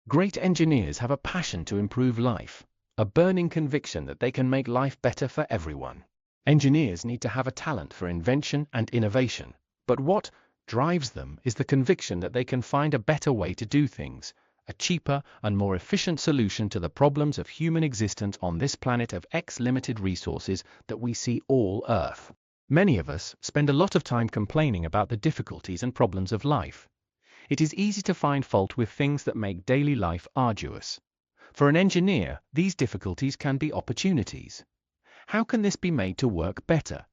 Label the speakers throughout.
Speaker 1: Great engineers have a passion to improve life, a burning conviction that they can make life better for everyone. Engineers need to have a talent for invention and innovation, but what drives them is the conviction that they can find a better way to do things, a cheaper and more efficient solution to the problems of human existence on this planet of limited resources that we see all Earth. Many of us spend a lot of time complaining about the difficulties and problems of life. It is easy to find fault with things that make daily life arduous. For an engineer, these difficulties can be opportunities. How can this be made to work better?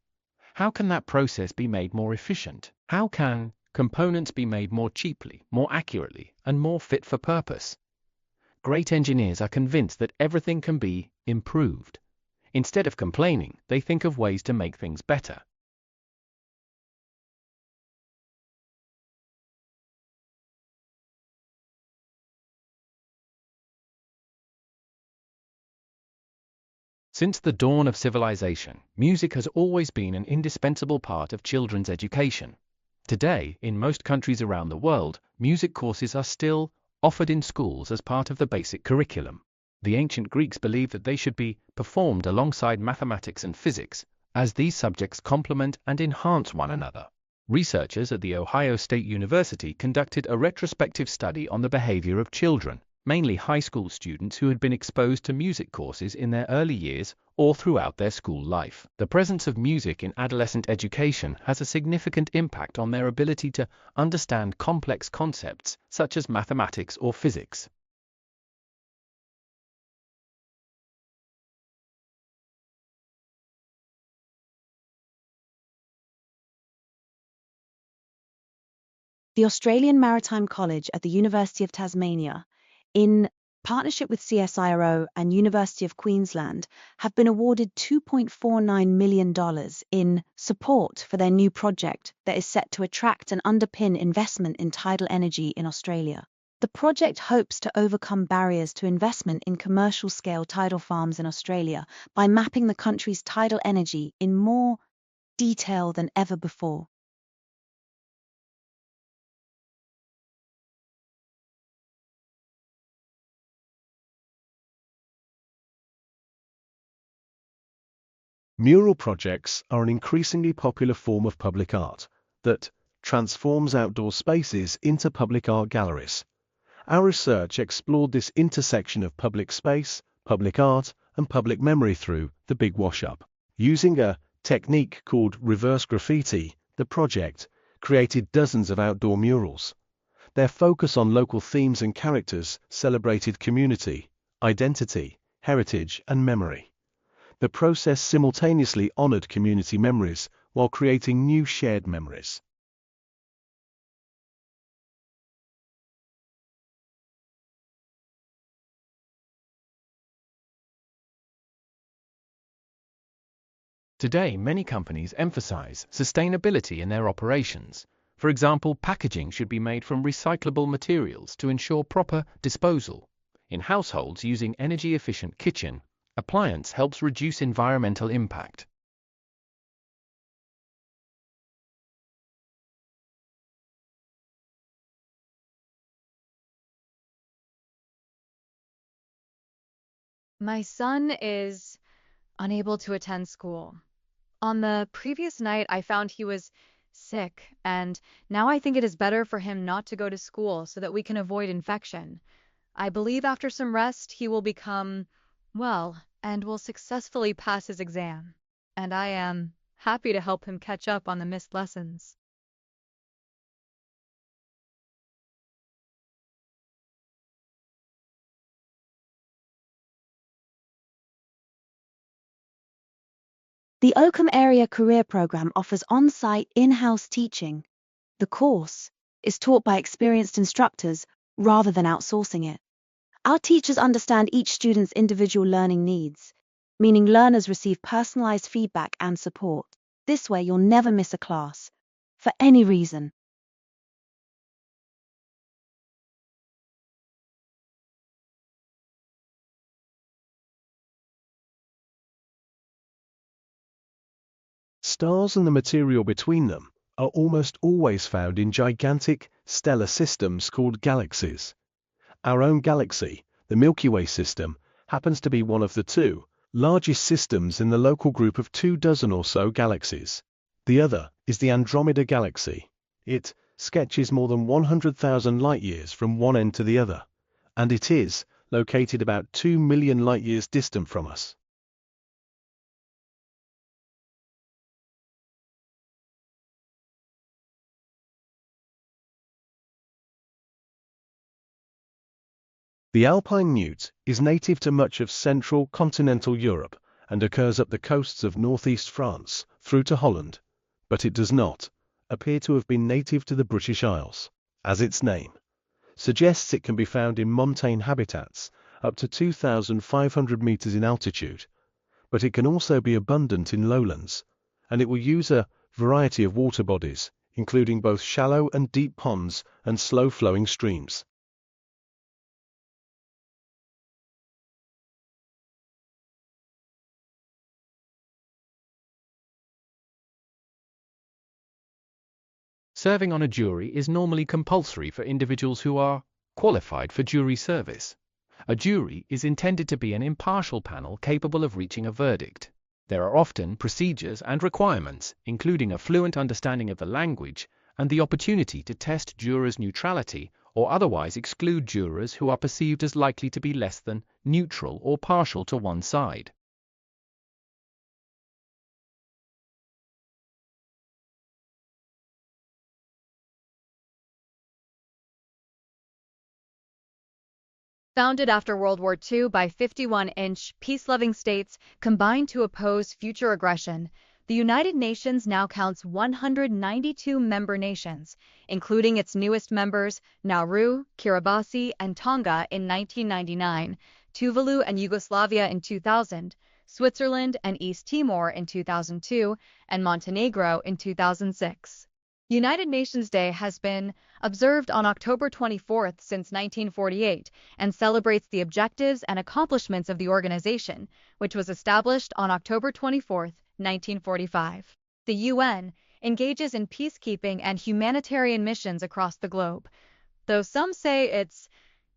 Speaker 1: How can that process be made more efficient? How can components be made more cheaply, more accurately, and more fit for purpose? Great engineers are convinced that everything can be improved. Instead of complaining, they think of ways to make things better. Since the dawn of civilization, music has always been an indispensable part of children's education. Today, in most countries around the world, music courses are still offered in schools as part of the basic curriculum. The ancient Greeks believed that they should be performed alongside mathematics and physics, as these subjects complement and enhance one another. Researchers at The Ohio State University conducted a retrospective study on the behavior of children, mainly high school students who had been exposed to music courses in their early years or throughout their school life. The presence of music in adolescent education has a significant impact on their ability to understand complex concepts such as mathematics or physics.
Speaker 2: The Australian Maritime College at the University of Tasmania, in partnership with CSIRO and University of Queensland, have been awarded $2.49 million in support for their new project that is set to attract and underpin investment in tidal energy in Australia. The project hopes to overcome barriers to investment in commercial-scale tidal farms in Australia by mapping the country's tidal energy in more detail than ever before.
Speaker 3: Mural projects are an increasingly popular form of public art that transforms outdoor spaces into public art galleries. Our research explored this intersection of public space, public art, and public memory through the Big Wash-Up. Using a technique called reverse graffiti, the project created dozens of outdoor murals. Their focus on local themes and characters celebrated community, identity, heritage, and memory. The process simultaneously honored community memories while creating new shared memories.
Speaker 1: Today, many companies emphasize sustainability in their operations. For example, packaging should be made from recyclable materials to ensure proper disposal. In households using energy-efficient kitchen appliance helps reduce environmental impact.
Speaker 4: My son is unable to attend school. On the previous night, I found he was sick, and now I think it is better for him not to go to school so that we can avoid infection. I believe after some rest, he will become well and will successfully pass his exam. And I am happy to help him catch up on the missed lessons.
Speaker 2: The Oakham Area Career Programme offers on-site in-house teaching. The course is taught by experienced instructors rather than outsourcing it. Our teachers understand each student's individual learning needs, meaning learners receive personalized feedback and support. This way, you'll never miss a class, for any reason.
Speaker 3: Stars and the material between them are almost always found in gigantic stellar systems called galaxies. Our own galaxy, the Milky Way system, happens to be one of the two largest systems in the local group of 24 or so galaxies. The other is the Andromeda Galaxy. It sketches more than 100,000 light-years from one end to the other, and it is located about 2 million light-years distant from us. The alpine newt is native to much of central continental Europe and occurs up the coasts of northeast France through to Holland, but it does not appear to have been native to the British Isles, as its name suggests. It can be found in montane habitats up to 2,500 meters in altitude, but it can also be abundant in lowlands, and it will use a variety of water bodies, including both shallow and deep ponds and slow-flowing streams.
Speaker 1: Serving on a jury is normally compulsory for individuals who are qualified for jury service. A jury is intended to be an impartial panel capable of reaching a verdict. There are often procedures and requirements, including a fluent understanding of the language and the opportunity to test jurors' neutrality or otherwise exclude jurors who are perceived as likely to be less than neutral or partial to one side.
Speaker 4: Founded after World War II by 51-inch peace-loving states combined to oppose future aggression, the United Nations now counts 192 member nations, including its newest members Nauru, Kiribati, and Tonga in 1999, Tuvalu and Yugoslavia in 2000, Switzerland and East Timor in 2002, and Montenegro in 2006. United Nations Day has been observed on October 24th since 1948 and celebrates the objectives and accomplishments of the organization, which was established on October 24th, 1945. The UN engages in peacekeeping and humanitarian missions across the globe. Though some say its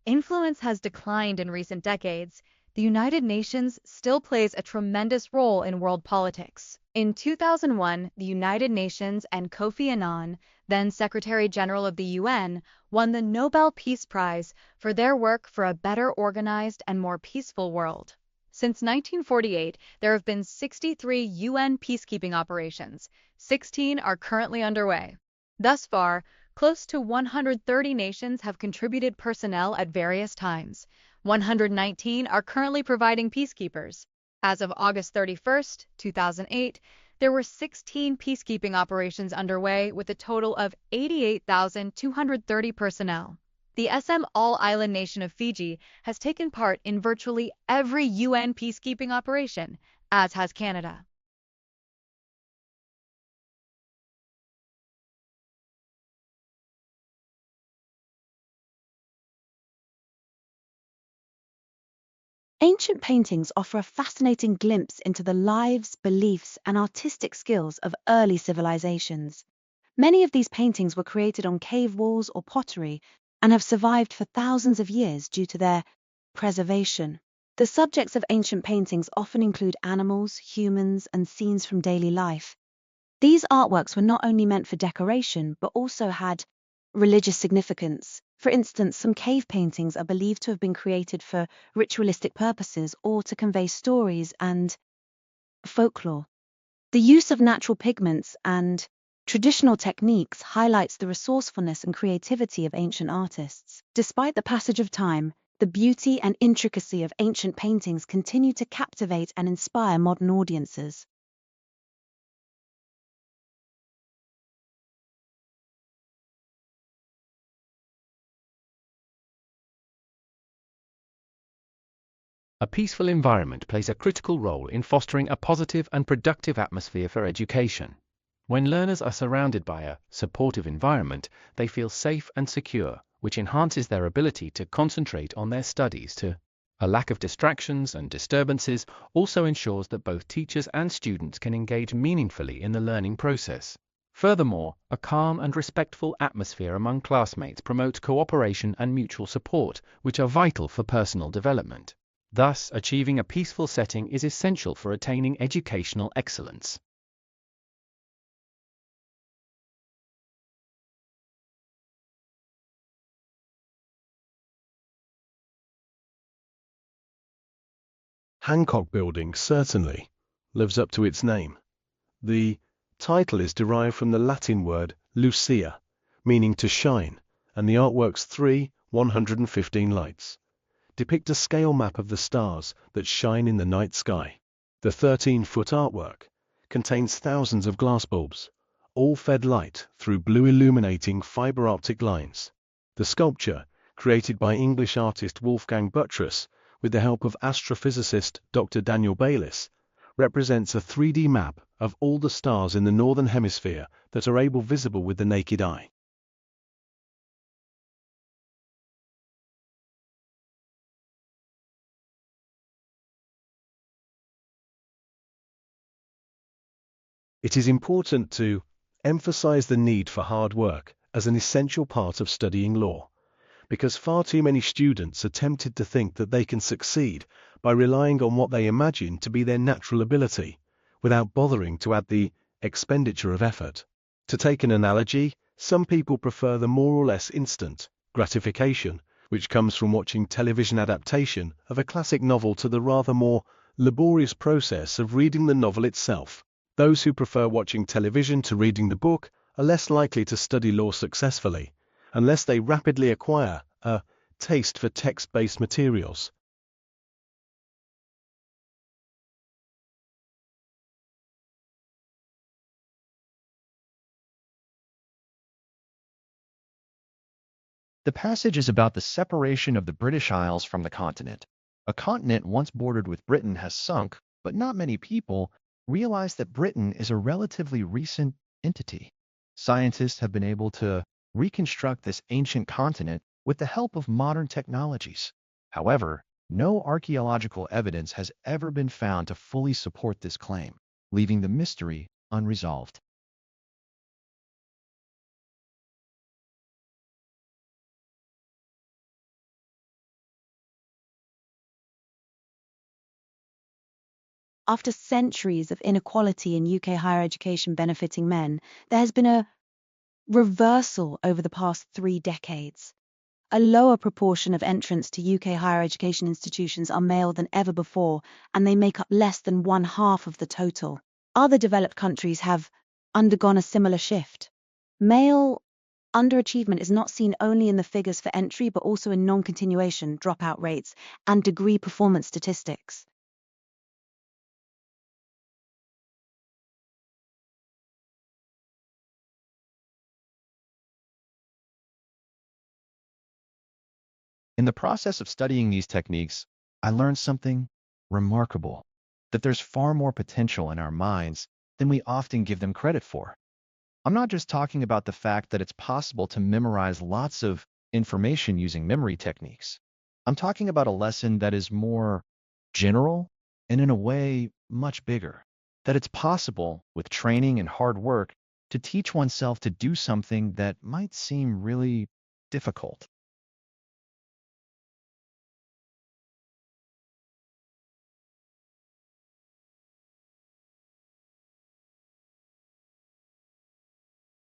Speaker 4: influence has declined in recent decades, the United Nations still plays a tremendous role in world politics. In 2001, the United Nations and Kofi Annan, then Secretary General of the UN, won the Nobel Peace Prize for their work for a better organized and more peaceful world. Since 1948, there have been 63 UN peacekeeping operations. 16 are currently underway. Thus far, close to 130 nations have contributed personnel at various times. 119 are currently providing peacekeepers. As of August 31st, 2008, there were 16 peacekeeping operations underway with a total of 88,230 personnel. The SM all-island nation of Fiji has taken part in virtually every UN peacekeeping operation, as has Canada.
Speaker 2: Ancient paintings offer a fascinating glimpse into the lives, beliefs, and artistic skills of early civilizations. Many of these paintings were created on cave walls or pottery and have survived for thousands of years due to their preservation. The subjects of ancient paintings often include animals, humans, and scenes from daily life. These artworks were not only meant for decoration, but also had religious significance. For instance, some cave paintings are believed to have been created for ritualistic purposes or to convey stories and folklore. The use of natural pigments and traditional techniques highlights the resourcefulness and creativity of ancient artists. Despite the passage of time, the beauty and intricacy of ancient paintings continue to captivate and inspire modern audiences.
Speaker 1: A peaceful environment plays a critical role in fostering a positive and productive atmosphere for education. When learners are surrounded by a supportive environment, they feel safe and secure, which enhances their ability to concentrate on their studies. A lack of distractions and disturbances also ensures that both teachers and students can engage meaningfully in the learning process. Furthermore, a calm and respectful atmosphere among classmates promotes cooperation and mutual support, which are vital for personal development. Thus, achieving a peaceful setting is essential for attaining educational excellence.
Speaker 3: Hancock Building certainly lives up to its name. The title is derived from the Latin word lucia, meaning to shine, and the artwork's 115 lights depict a scale map of the stars that shine in the night sky. The 13-foot artwork contains thousands of glass bulbs, all fed light through blue illuminating fiber optic lines. The sculpture, created by English artist Wolfgang Buttress with the help of astrophysicist Dr. Daniel Bayliss, represents a 3D map of all the stars in the northern hemisphere that are visible with the naked eye. It is important to emphasize the need for hard work as an essential part of studying law, because far too many students are tempted to think that they can succeed by relying on what they imagine to be their natural ability, without bothering to add the expenditure of effort. To take an analogy, some people prefer the more or less instant gratification which comes from watching television adaptation of a classic novel to the rather more laborious process of reading the novel itself. Those who prefer watching television to reading the book are less likely to study law successfully, unless they rapidly acquire a taste for text-based materials.
Speaker 5: The passage is about the separation of the British Isles from the continent. A continent once bordered with Britain has sunk, but not many people realize that Britain is a relatively recent entity. Scientists have been able to reconstruct this ancient continent with the help of modern technologies. However, no archaeological evidence has ever been found to fully support this claim, leaving the mystery unresolved.
Speaker 2: After centuries of inequality in UK higher education benefiting men, there has been a reversal over the past 3 decades. A lower proportion of entrants to UK higher education institutions are male than ever before, and they make up less than 1/2 of the total. Other developed countries have undergone a similar shift. Male underachievement is not seen only in the figures for entry, but also in non-continuation, dropout rates, and degree performance statistics.
Speaker 5: In the process of studying these techniques, I learned something remarkable, that there's far more potential in our minds than we often give them credit for. I'm not just talking about the fact that it's possible to memorize lots of information using memory techniques. I'm talking about a lesson that is more general and in a way much bigger, that it's possible with training and hard work to teach oneself to do something that might seem really difficult.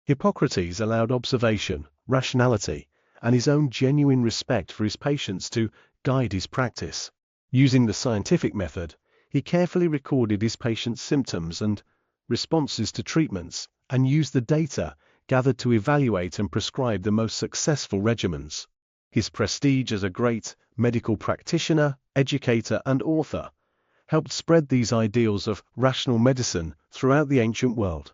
Speaker 3: Hippocrates allowed observation, rationality, and his own genuine respect for his patients to guide his practice. Using the scientific method, he carefully recorded his patients' symptoms and responses to treatments, and used the data gathered to evaluate and prescribe the most successful regimens. His prestige as a great medical practitioner, educator, and author helped spread these ideals of rational medicine throughout the ancient world.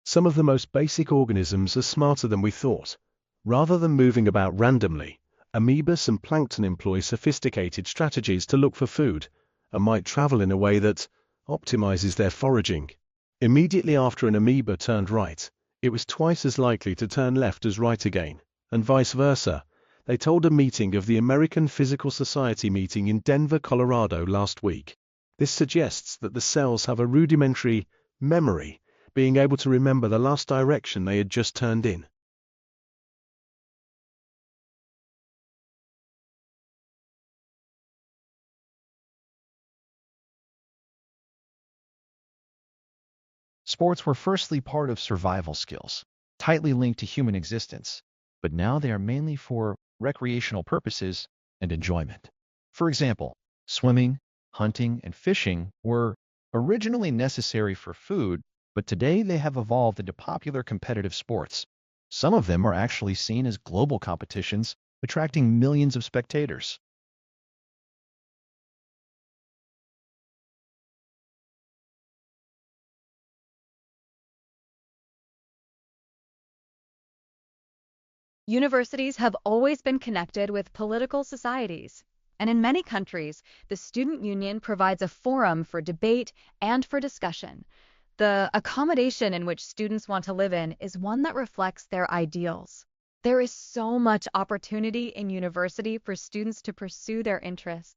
Speaker 3: Some of the most basic organisms are smarter than we thought. Rather than moving about randomly, amoebas and plankton employ sophisticated strategies to look for food, and might travel in a way that optimizes their foraging. Immediately after an amoeba turned right, it was twice as likely to turn left as right again, and vice versa. They told a meeting of the American Physical Society meeting in Denver, Colorado last week. This suggests that the cells have a rudimentary memory, being able to remember the last direction they had just turned in.
Speaker 5: Sports were firstly part of survival skills, tightly linked to human existence, but now they are mainly for recreational purposes and enjoyment. For example, swimming, hunting, and fishing were originally necessary for food, but today they have evolved into popular competitive sports. Some of them are actually seen as global competitions, attracting millions of spectators.
Speaker 4: Universities have always been connected with political societies, and in many countries, the student union provides a forum for debate and for discussion. The accommodation in which students want to live in is one that reflects their ideals. There is so much opportunity in university for students to pursue their interests.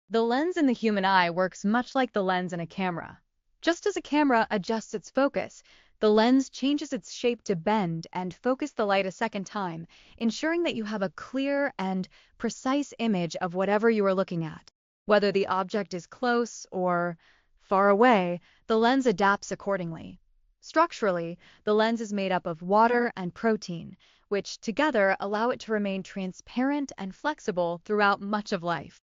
Speaker 4: The lens in the human eye works much like the lens in a camera. Just as a camera adjusts its focus, the lens changes its shape to bend and focus the light a second time, ensuring that you have a clear and precise image of whatever you are looking at. Whether the object is close or far away, the lens adapts accordingly. Structurally, the lens is made up of water and protein, which together allow it to remain transparent and flexible throughout much of life.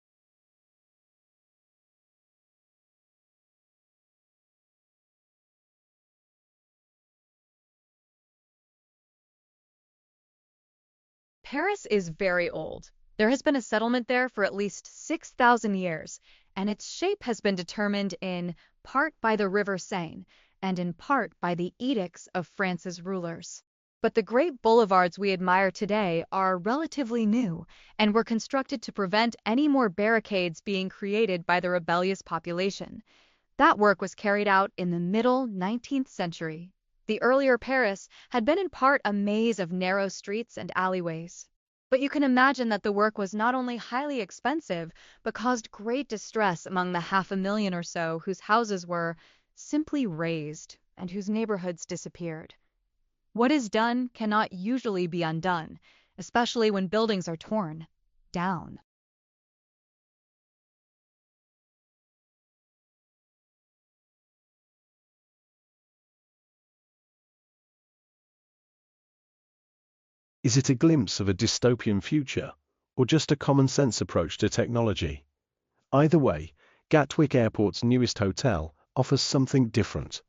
Speaker 4: Paris is very old. There has been a settlement there for at least 6,000 years, and its shape has been determined in part by the River Seine and in part by the edicts of France's rulers. But the great boulevards we admire today are relatively new and were constructed to prevent any more barricades being created by the rebellious population. That work was carried out in the middle 19th century. The earlier Paris had been in part a maze of narrow streets and alleyways. But you can imagine that the work was not only highly expensive, but caused great distress among the 500,000 or so whose houses were simply razed and whose neighborhoods disappeared. What is done cannot usually be undone, especially when buildings are torn down.
Speaker 3: Is it a glimpse of a dystopian future, or just a common sense approach to technology? Either way, Gatwick Airport's newest hotel offers something different.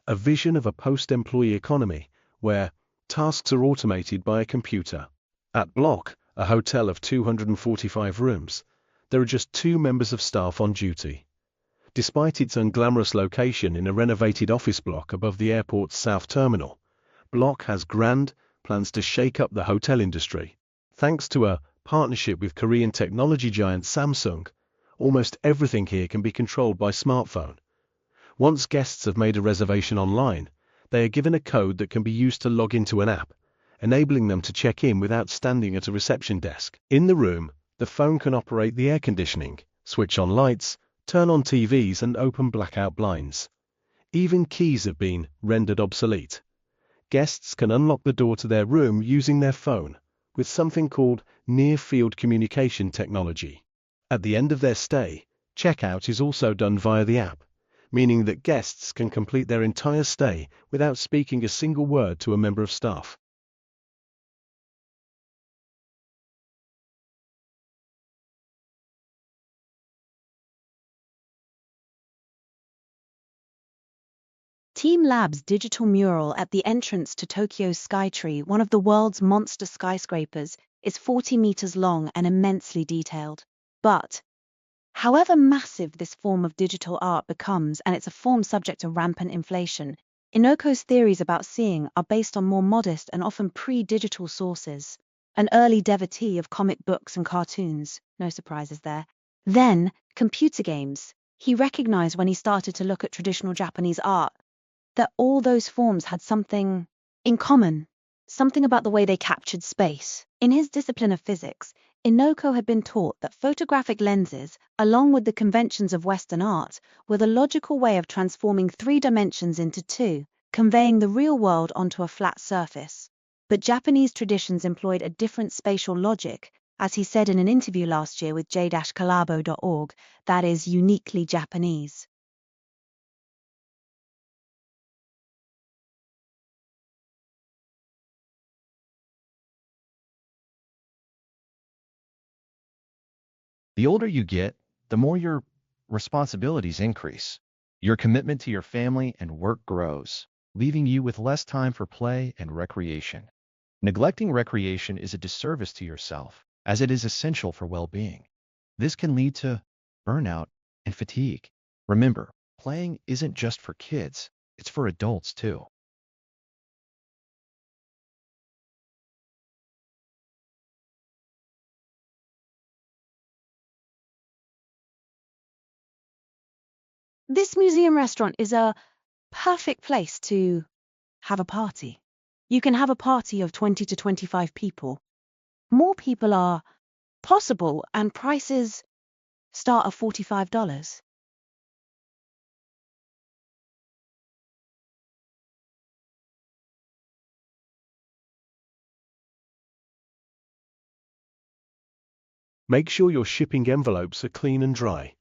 Speaker 3: A vision of a post-employee economy where tasks are automated by a computer. At Block, a hotel of 245 rooms, there are just 2 members of staff on duty. Despite its unglamorous location in a renovated office block above the airport's south terminal, Block has grand plans to shake up the hotel industry. Thanks to a partnership with Korean technology giant Samsung, almost everything here can be controlled by smartphone. Once guests have made a reservation online, they are given a code that can be used to log into an app, enabling them to check in without standing at a reception desk. In the room, the phone can operate the air conditioning, switch on lights, turn on TVs and open blackout blinds. Even keys have been rendered obsolete. Guests can unlock the door to their room using their phone, with something called near-field communication technology. At the end of their stay, checkout is also done via the app, meaning that guests can complete their entire stay without speaking a single word to a member of staff.
Speaker 2: Team Lab's digital mural at the entrance to Tokyo's Skytree, one of the world's monster skyscrapers, is 40 meters long and immensely detailed. But however massive this form of digital art becomes, and it's a form subject to rampant inflation, Inoko's theories about seeing are based on more modest and often pre-digital sources. An early devotee of comic books and cartoons, no surprises there, Then, computer games. He recognized when he started to look at traditional Japanese art that all those forms had something in common, something about the way they captured space. In his discipline of physics, Inoko had been taught that photographic lenses, along with the conventions of Western art, were the logical way of transforming 3 dimensions into 2, conveying the real world onto a flat surface. But Japanese traditions employed a different spatial logic, as he said in an interview last year with j-collabo.org, that is uniquely Japanese.
Speaker 5: The older you get, the more your responsibilities increase. Your commitment to your family and work grows, leaving you with less time for play and recreation. Neglecting recreation is a disservice to yourself, as it is essential for well-being. This can lead to burnout and fatigue. Remember, playing isn't just for kids, it's for adults too.
Speaker 2: This museum restaurant is a perfect place to have a party. You can have a party of 20 to 25 people. More people are possible, and prices start at $45.
Speaker 3: Make sure your shipping envelopes are clean and dry,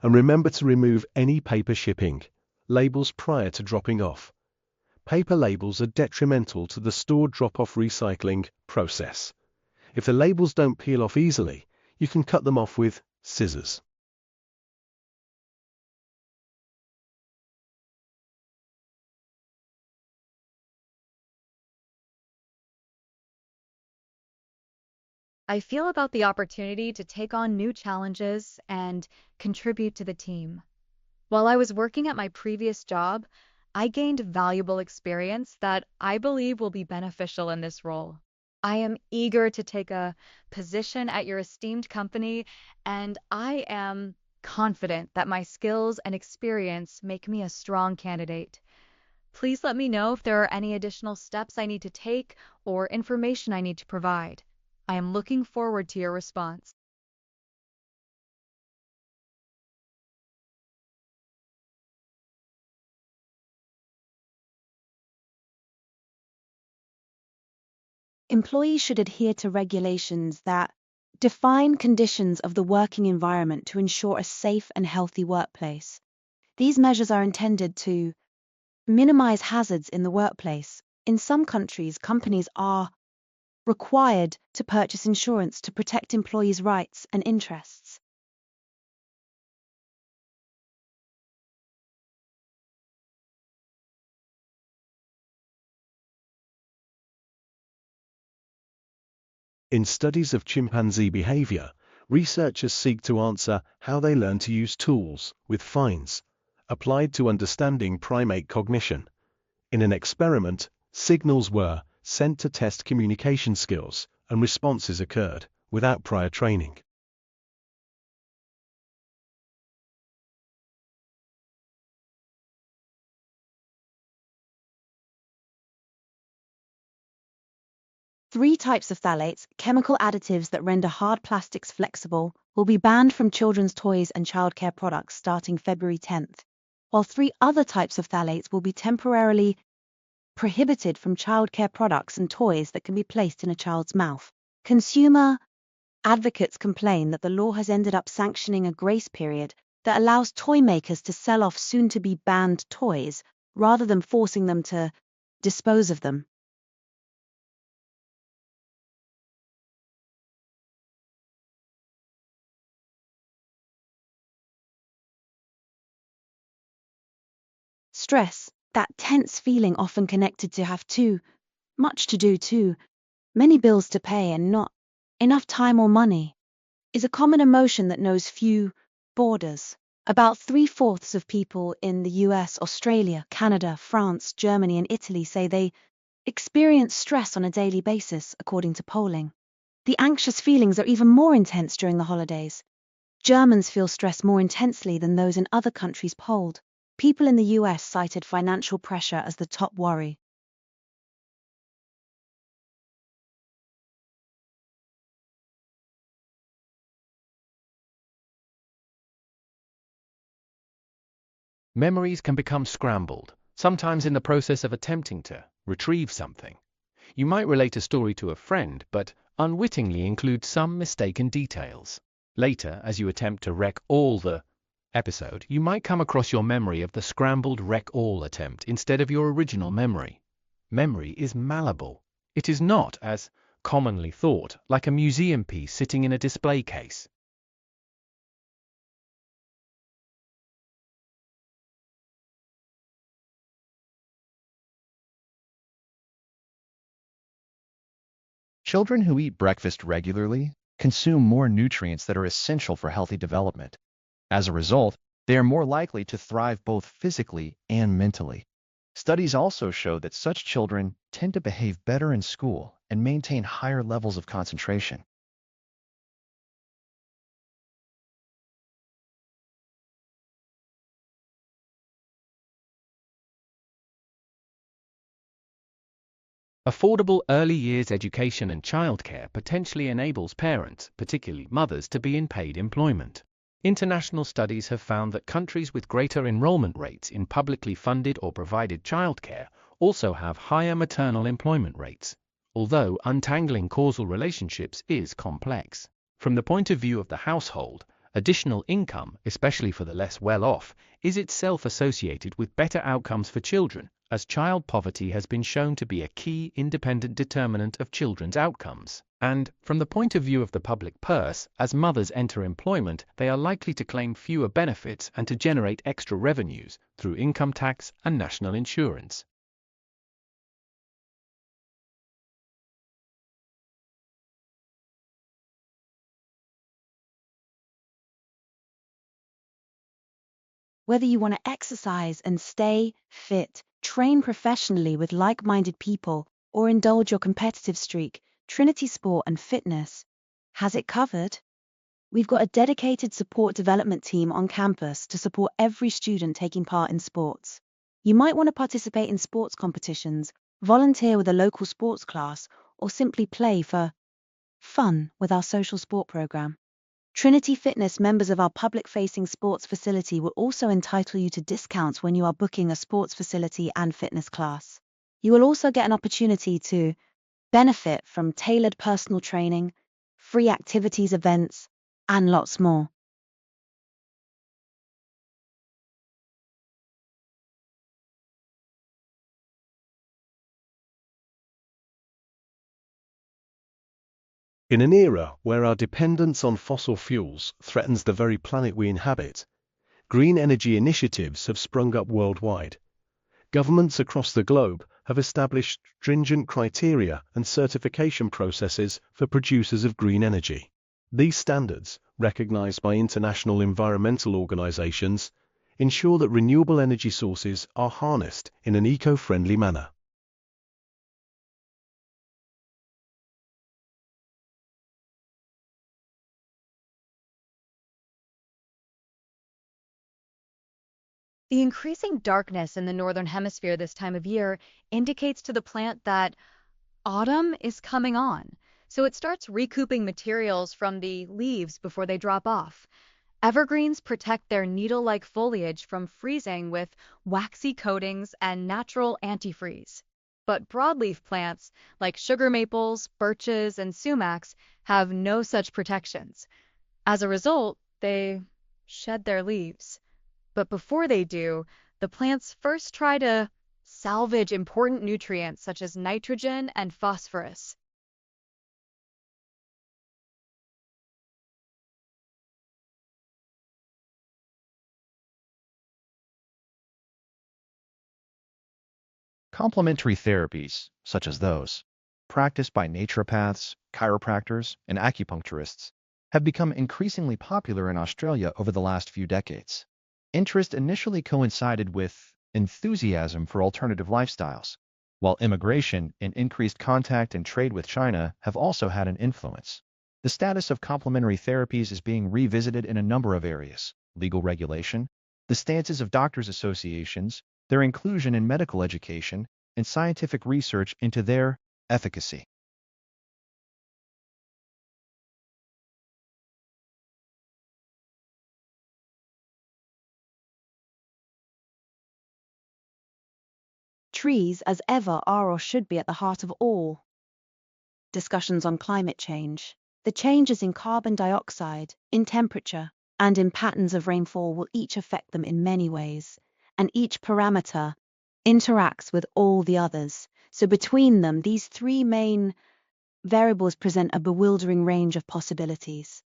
Speaker 3: and remember to remove any paper shipping labels prior to dropping off. Paper labels are detrimental to the store drop-off recycling process. If the labels don't peel off easily, you can cut them off with scissors.
Speaker 4: I feel about the opportunity to take on new challenges and contribute to the team. While I was working at my previous job, I gained valuable experience that I believe will be beneficial in this role. I am eager to take a position at your esteemed company, and I am confident that my skills and experience make me a strong candidate. Please let me know if there are any additional steps I need to take or information I need to provide. I am looking forward to your response.
Speaker 2: Employees should adhere to regulations that define conditions of the working environment to ensure a safe and healthy workplace. These measures are intended to minimize hazards in the workplace. In some countries, companies are required to purchase insurance to protect employees' rights and interests.
Speaker 3: In studies of chimpanzee behavior, researchers seek to answer how they learn to use tools, with fines, applied to understanding primate cognition. In an experiment, signals were sent to test communication skills, and responses occurred without prior training.
Speaker 2: Three types of phthalates, chemical additives that render hard plastics flexible, will be banned from children's toys and childcare products starting February 10th, while 3 other types of phthalates will be temporarily prohibited from childcare products and toys that can be placed in a child's mouth. Consumer advocates complain that the law has ended up sanctioning a grace period that allows toy makers to sell off soon-to-be banned toys rather than forcing them to dispose of them. Stress, that tense feeling often connected to have too much to do, too many bills to pay and not enough time or money, is a common emotion that knows few borders. About 3/4 of people in the US, Australia, Canada, France, Germany, and Italy say they experience stress on a daily basis, according to polling. The anxious feelings are even more intense during the holidays. Germans feel stress more intensely than those in other countries polled. People in the US cited financial pressure as the top worry.
Speaker 1: Memories can become scrambled, sometimes in the process of attempting to retrieve something. You might relate a story to a friend, but unwittingly include some mistaken details. Later, as you attempt to recall the episode, you might come across your memory of the scrambled recall attempt instead of your original memory. Memory is malleable. It is not, as commonly thought, like a museum piece sitting in a display case.
Speaker 5: Children who eat breakfast regularly consume more nutrients that are essential for healthy development. As a result, they are more likely to thrive both physically and mentally. Studies also show that such children tend to behave better in school and maintain higher levels of concentration.
Speaker 1: Affordable early years education and childcare potentially enables parents, particularly mothers, to be in paid employment. International studies have found that countries with greater enrollment rates in publicly funded or provided childcare also have higher maternal employment rates, although untangling causal relationships is complex. From the point of view of the household, additional income, especially for the less well-off, is itself associated with better outcomes for children, as child poverty has been shown to be a key independent determinant of children's outcomes. And, from the point of view of the public purse, as mothers enter employment, they are likely to claim fewer benefits and to generate extra revenues through income tax and national insurance.
Speaker 2: Whether you want to exercise and stay fit, train professionally with like-minded people, or indulge your competitive streak, Trinity Sport and Fitness has it covered. We've got a dedicated support development team on campus to support every student taking part in sports. You might want to participate in sports competitions, volunteer with a local sports class, or simply play for fun with our social sport program. Trinity Fitness members of our public-facing sports facility will also entitle you to discounts when you are booking a sports facility and fitness class. You will also get an opportunity to benefit from tailored personal training, free activities events, and lots more.
Speaker 3: In an era where our dependence on fossil fuels threatens the very planet we inhabit, green energy initiatives have sprung up worldwide. Governments across the globe have established stringent criteria and certification processes for producers of green energy. These standards, recognized by international environmental organizations, ensure that renewable energy sources are harnessed in an eco-friendly manner.
Speaker 4: The increasing darkness in the northern hemisphere this time of year indicates to the plant that autumn is coming on, so it starts recouping materials from the leaves before they drop off. Evergreens protect their needle-like foliage from freezing with waxy coatings and natural antifreeze. But broadleaf plants like sugar maples, birches, and sumacs have no such protections. As a result, they shed their leaves. But before they do, the plants first try to salvage important nutrients such as nitrogen and phosphorus.
Speaker 5: Complementary therapies, such as those practiced by naturopaths, chiropractors, and acupuncturists, have become increasingly popular in Australia over the last few decades. Interest initially coincided with enthusiasm for alternative lifestyles, while immigration and increased contact and trade with China have also had an influence. The status of complementary therapies is being revisited in a number of areas: legal regulation, the stances of doctors' associations, their inclusion in medical education, and scientific research into their efficacy.
Speaker 2: Trees, as ever, are or should be at the heart of all discussions on climate change. The changes in carbon dioxide, in temperature, and in patterns of rainfall will each affect them in many ways, and each parameter interacts with all the others. So between them, these three main variables present a bewildering range of possibilities.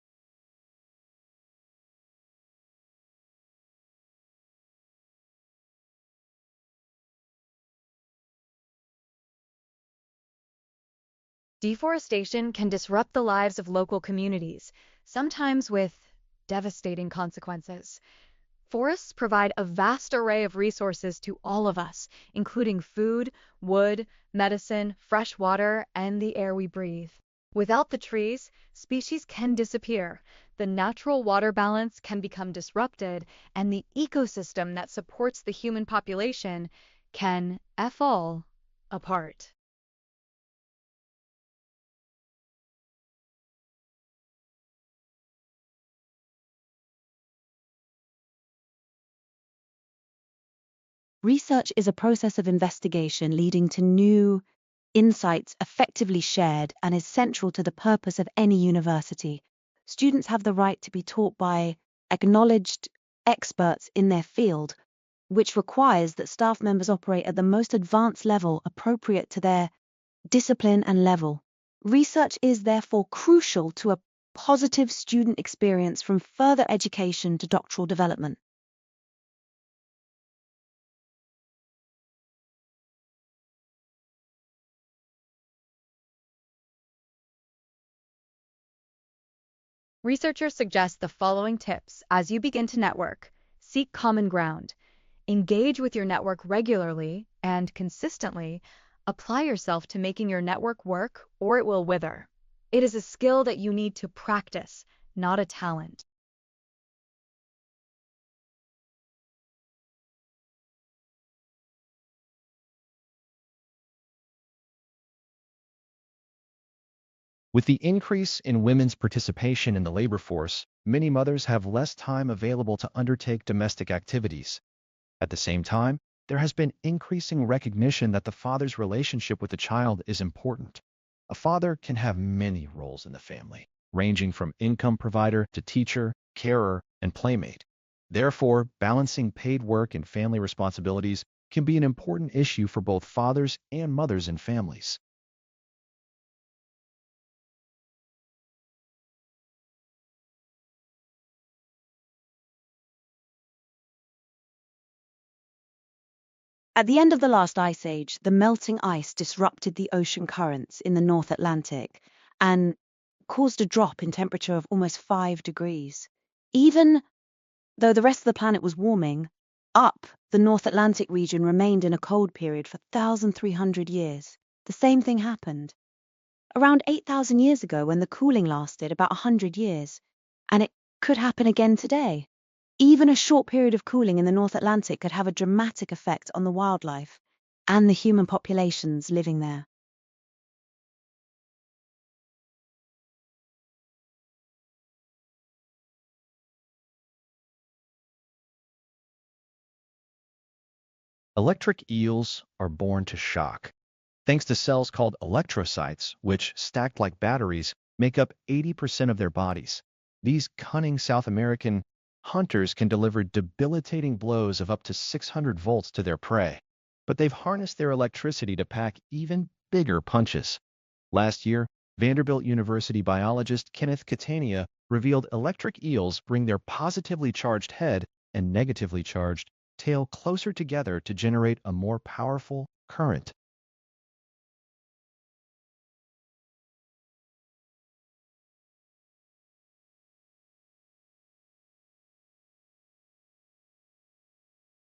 Speaker 4: Deforestation can disrupt the lives of local communities, sometimes with devastating consequences. Forests provide a vast array of resources to all of us, including food, wood, medicine, fresh water, and the air we breathe. Without the trees, species can disappear, the natural water balance can become disrupted, and the ecosystem that supports the human population can fall apart.
Speaker 2: Research is a process of investigation leading to new insights effectively shared and is central to the purpose of any university. Students have the right to be taught by acknowledged experts in their field, which requires that staff members operate at the most advanced level appropriate to their discipline and level. Research is therefore crucial to a positive student experience from further education to doctoral development.
Speaker 4: Researchers suggest the following tips as you begin to network. Seek common ground. Engage with your network regularly and consistently. Apply yourself to making your network work or it will wither. It is a skill that you need to practice, not a talent.
Speaker 5: With the increase in women's participation in the labor force, many mothers have less time available to undertake domestic activities. At the same time, there has been increasing recognition that the father's relationship with the child is important. A father can have many roles in the family, ranging from income provider to teacher, carer, and playmate. Therefore, balancing paid work and family responsibilities can be an important issue for both fathers and mothers in families.
Speaker 2: At the end of the last ice age, the melting ice disrupted the ocean currents in the North Atlantic and caused a drop in temperature of almost 5 degrees. Even though the rest of the planet was warming, the North Atlantic region remained in a cold period for 1,300 years. The same thing happened around 8,000 years ago when the cooling lasted about 100 years, and it could happen again today. Even a short period of cooling in the North Atlantic could have a dramatic effect on the wildlife and the human populations living there.
Speaker 5: Electric eels are born to shock, thanks to cells called electrocytes, which, stacked like batteries, make up 80% of their bodies. These cunning South American hunters can deliver debilitating blows of up to 600 volts to their prey, but they've harnessed their electricity to pack even bigger punches. Last year, Vanderbilt University biologist Kenneth Catania revealed electric eels bring their positively charged head and negatively charged tail closer together to generate a more powerful current.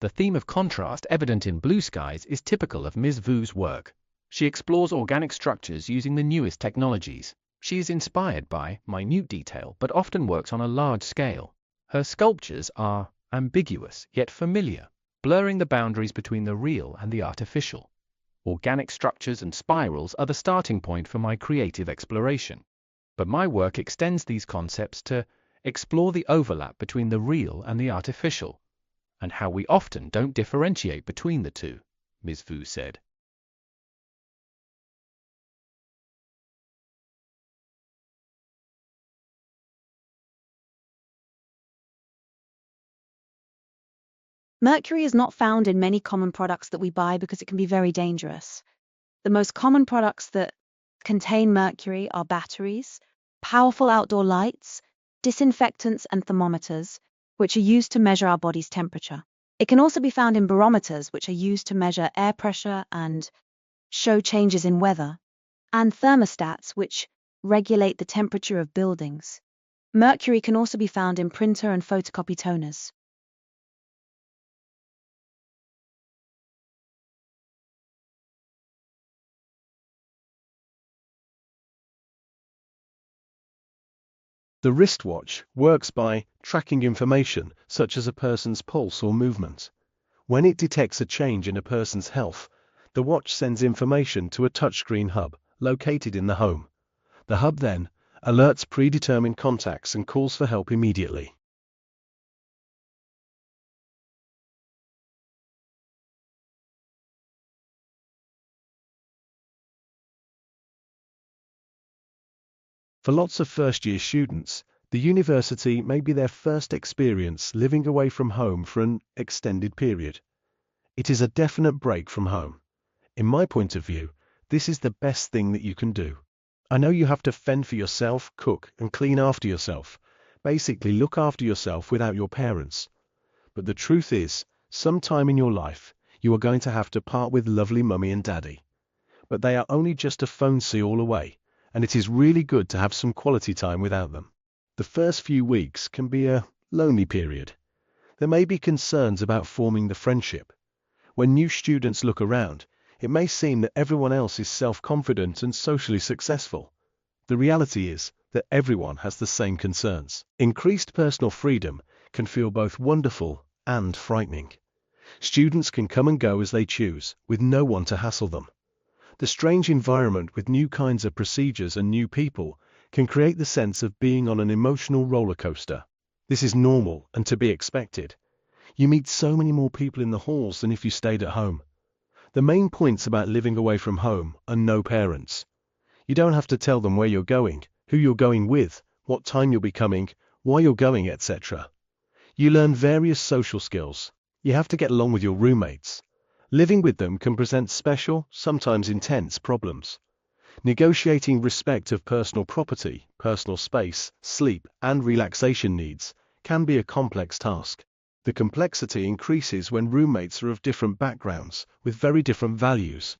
Speaker 1: The theme of contrast evident in Blue Skies is typical of Ms. Vu's work. She explores organic structures using the newest technologies. She is inspired by minute detail but often works on a large scale. Her sculptures are ambiguous yet familiar, blurring the boundaries between the real and the artificial. Organic structures and spirals are the starting point for my creative exploration. But my work extends these concepts to explore the overlap between the real and the artificial, and how we often don't differentiate between the two, Ms. Fu said.
Speaker 2: Mercury is not found in many common products that we buy because it can be very dangerous. The most common products that contain mercury are batteries, powerful outdoor lights, disinfectants, and thermometers, which are used to measure our body's temperature. It can also be found in barometers, which are used to measure air pressure and show changes in weather, and thermostats, which regulate the temperature of buildings. Mercury can also be found in printer and photocopy toners.
Speaker 3: The wristwatch works by tracking information such as a person's pulse or movement. When it detects a change in a person's health, the watch sends information to a touchscreen hub located in the home. The hub then alerts predetermined contacts and calls for help immediately. For lots of first-year students, the university may be their first experience living away from home for an extended period. It is a definite break from home. In my point of view, this is the best thing that you can do. I know you have to fend for yourself, cook and clean after yourself, basically look after yourself without your parents. But the truth is, sometime in your life, you are going to have to part with lovely mummy and daddy. But they are only just a phone call away, and it is really good to have some quality time without them. The first few weeks can be a lonely period. There may be concerns about forming the friendship. When new students look around, it may seem that everyone else is self-confident and socially successful. The reality is that everyone has the same concerns. Increased personal freedom can feel both wonderful and frightening. Students can come and go as they choose, with no one to hassle them. The strange environment with new kinds of procedures and new people can create the sense of being on an emotional roller coaster. This is normal and to be expected. You meet so many more people in the halls than if you stayed at home. The main points about living away from home are no parents. You don't have to tell them where you're going, who you're going with, what time you'll be coming, why you're going, etc. You learn various social skills. You have to get along with your roommates. Living with them can present special, sometimes intense problems. Negotiating respect of personal property, personal space, sleep, and relaxation needs can be a complex task. The complexity increases when roommates are of different backgrounds, with very different values.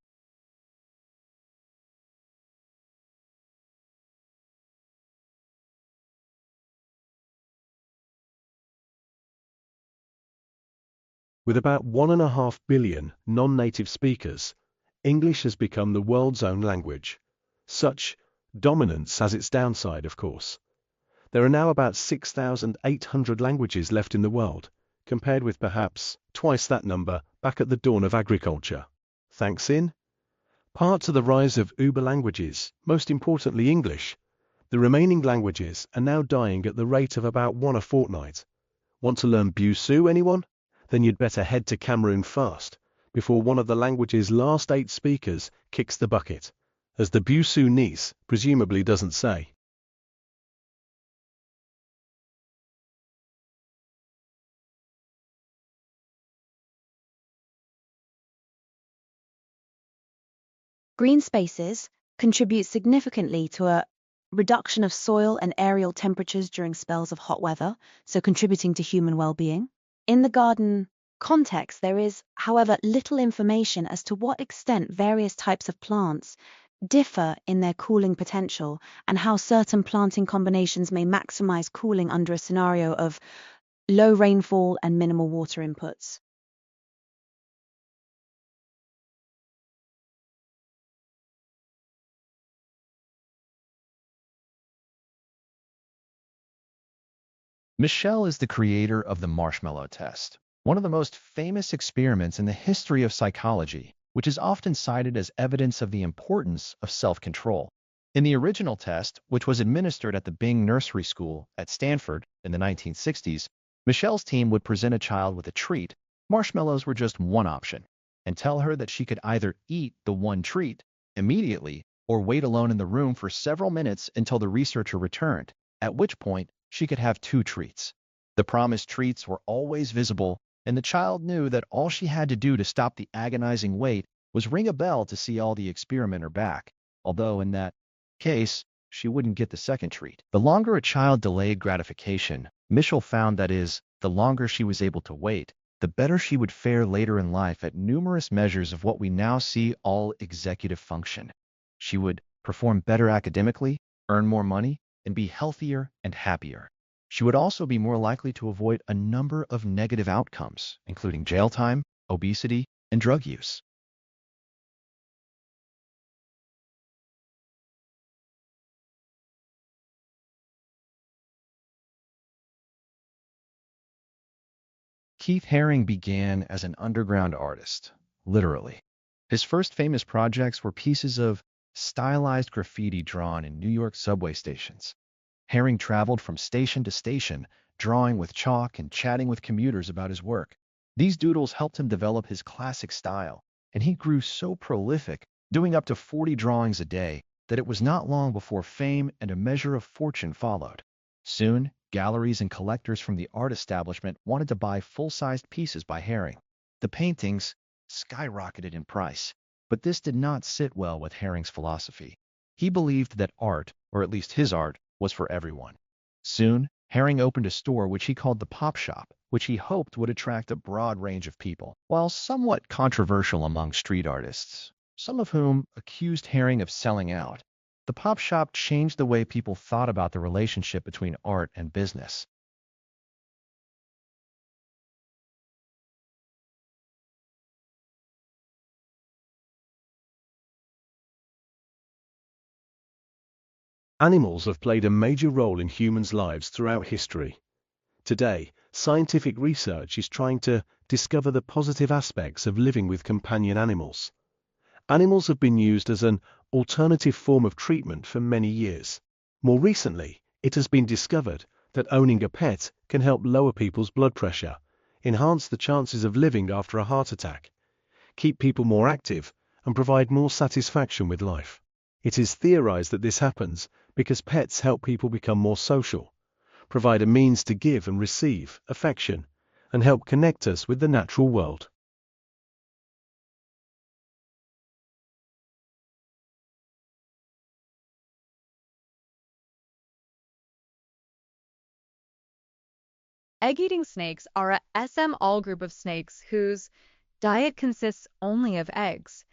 Speaker 3: With about 1.5 billion non-native speakers, English has become the world's own language. Such dominance has its downside, of course. There are now about 6,800 languages left in the world, compared with perhaps twice that number back at the dawn of agriculture. Thanks in part to the rise of Uber languages, most importantly English, the remaining languages are now dying at the rate of about one a fortnight. Want to learn Busuu, anyone? Then you'd better head to Cameroon fast, before one of the language's last 8 speakers kicks the bucket, as the Busuu niece presumably doesn't say.
Speaker 2: Green spaces contribute significantly to a reduction of soil and aerial temperatures during spells of hot weather, so contributing to human well-being. In the garden context, there is, however, little information as to what extent various types of plants differ in their cooling potential and how certain planting combinations may maximize cooling under a scenario of low rainfall and minimal water inputs.
Speaker 5: Michelle is the creator of the marshmallow test, one of the most famous experiments in the history of psychology, which is often cited as evidence of the importance of self-control. In the original test, which was administered at the Bing Nursery School at Stanford in the 1960s, Michelle's team would present a child with a treat. Marshmallows were just one option, and tell her that she could either eat the one treat immediately or wait alone in the room for several minutes until the researcher returned, at which point she could have two treats. The promised treats were always visible, and the child knew that all she had to do to stop the agonizing wait was ring a bell to see all the experimenter back, although in that case, she wouldn't get the second treat. The longer a child delayed gratification, Michelle found that is, the longer she was able to wait, the better she would fare later in life at numerous measures of what we now see all executive function. She would perform better academically, earn more money, and be healthier and happier. She would also be more likely to avoid a number of negative outcomes, including jail time, obesity, and drug use. Keith Haring began as an underground artist, literally. His first famous projects were pieces of stylized graffiti drawn in New York subway stations. Haring traveled from station to station, drawing with chalk and chatting with commuters about his work. These doodles helped him develop his classic style, and he grew so prolific, doing up to 40 drawings a day, that it was not long before fame and a measure of fortune followed. Soon, galleries and collectors from the art establishment wanted to buy full-sized pieces by Haring. The paintings skyrocketed in price, but this did not sit well with Haring's philosophy. He believed that art, or at least his art, was for everyone. Soon, Haring opened a store which he called the Pop Shop, which he hoped would attract a broad range of people. While somewhat controversial among street artists, some of whom accused Haring of selling out, the Pop Shop changed the way people thought about the relationship between art and business.
Speaker 3: Animals have played a major role in humans' lives throughout history. Today, scientific research is trying to discover the positive aspects of living with companion animals. Animals have been used as an alternative form of treatment for many years. More recently, it has been discovered that owning a pet can help lower people's blood pressure, enhance the chances of living after a heart attack, keep people more active, and provide more satisfaction with life. It is theorized that this happens because pets help people become more social, provide a means to give and receive affection, and help connect us with the natural world.
Speaker 4: Egg-eating snakes are a SM-all group of snakes whose diet consists only of eggs.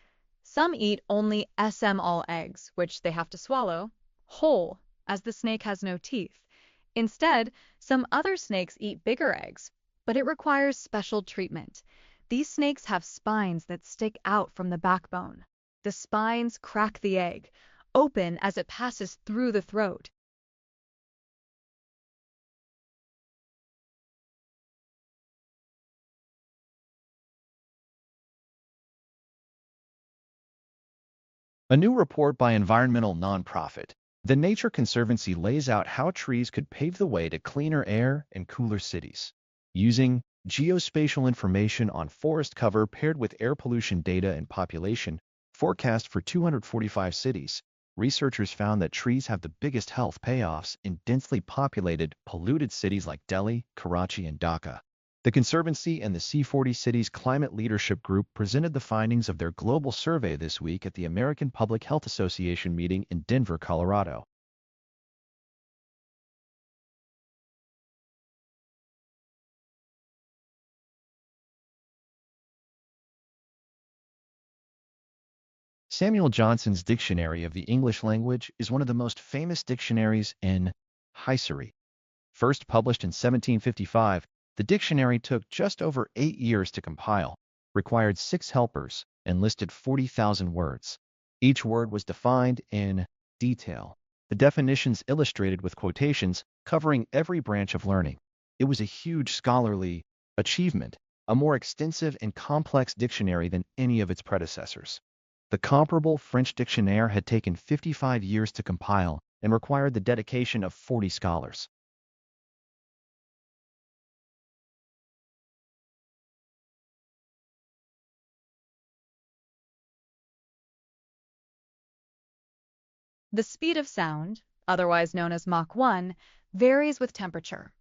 Speaker 4: Some eat only SM-all eggs, which they have to swallow, whole, as the snake has no teeth. Instead, some other snakes eat bigger eggs, but it requires special treatment. These snakes have spines that stick out from the backbone. The spines crack the egg, open as it passes through the throat.
Speaker 5: A new report by environmental nonprofit, The Nature Conservancy, lays out how trees could pave the way to cleaner air and cooler cities. Using geospatial information on forest cover paired with air pollution data and population forecast for 245 cities, researchers found that trees have the biggest health payoffs in densely populated, polluted cities like Delhi, Karachi, and Dhaka. The Conservancy and the C40 Cities Climate Leadership Group presented the findings of their global survey this week at the American Public Health Association meeting in Denver, Colorado. Samuel Johnson's Dictionary of the English Language is one of the most famous dictionaries in history. First published in 1755, the dictionary took just over 8 years to compile, required 6 helpers, and listed 40,000 words. Each word was defined in detail. The definitions illustrated with quotations covering every branch of learning. It was a huge scholarly achievement, a more extensive and complex dictionary than any of its predecessors. The comparable French dictionnaire had taken 55 years to compile and required the dedication of 40 scholars.
Speaker 4: The speed of sound, otherwise known as Mach 1, varies with temperature.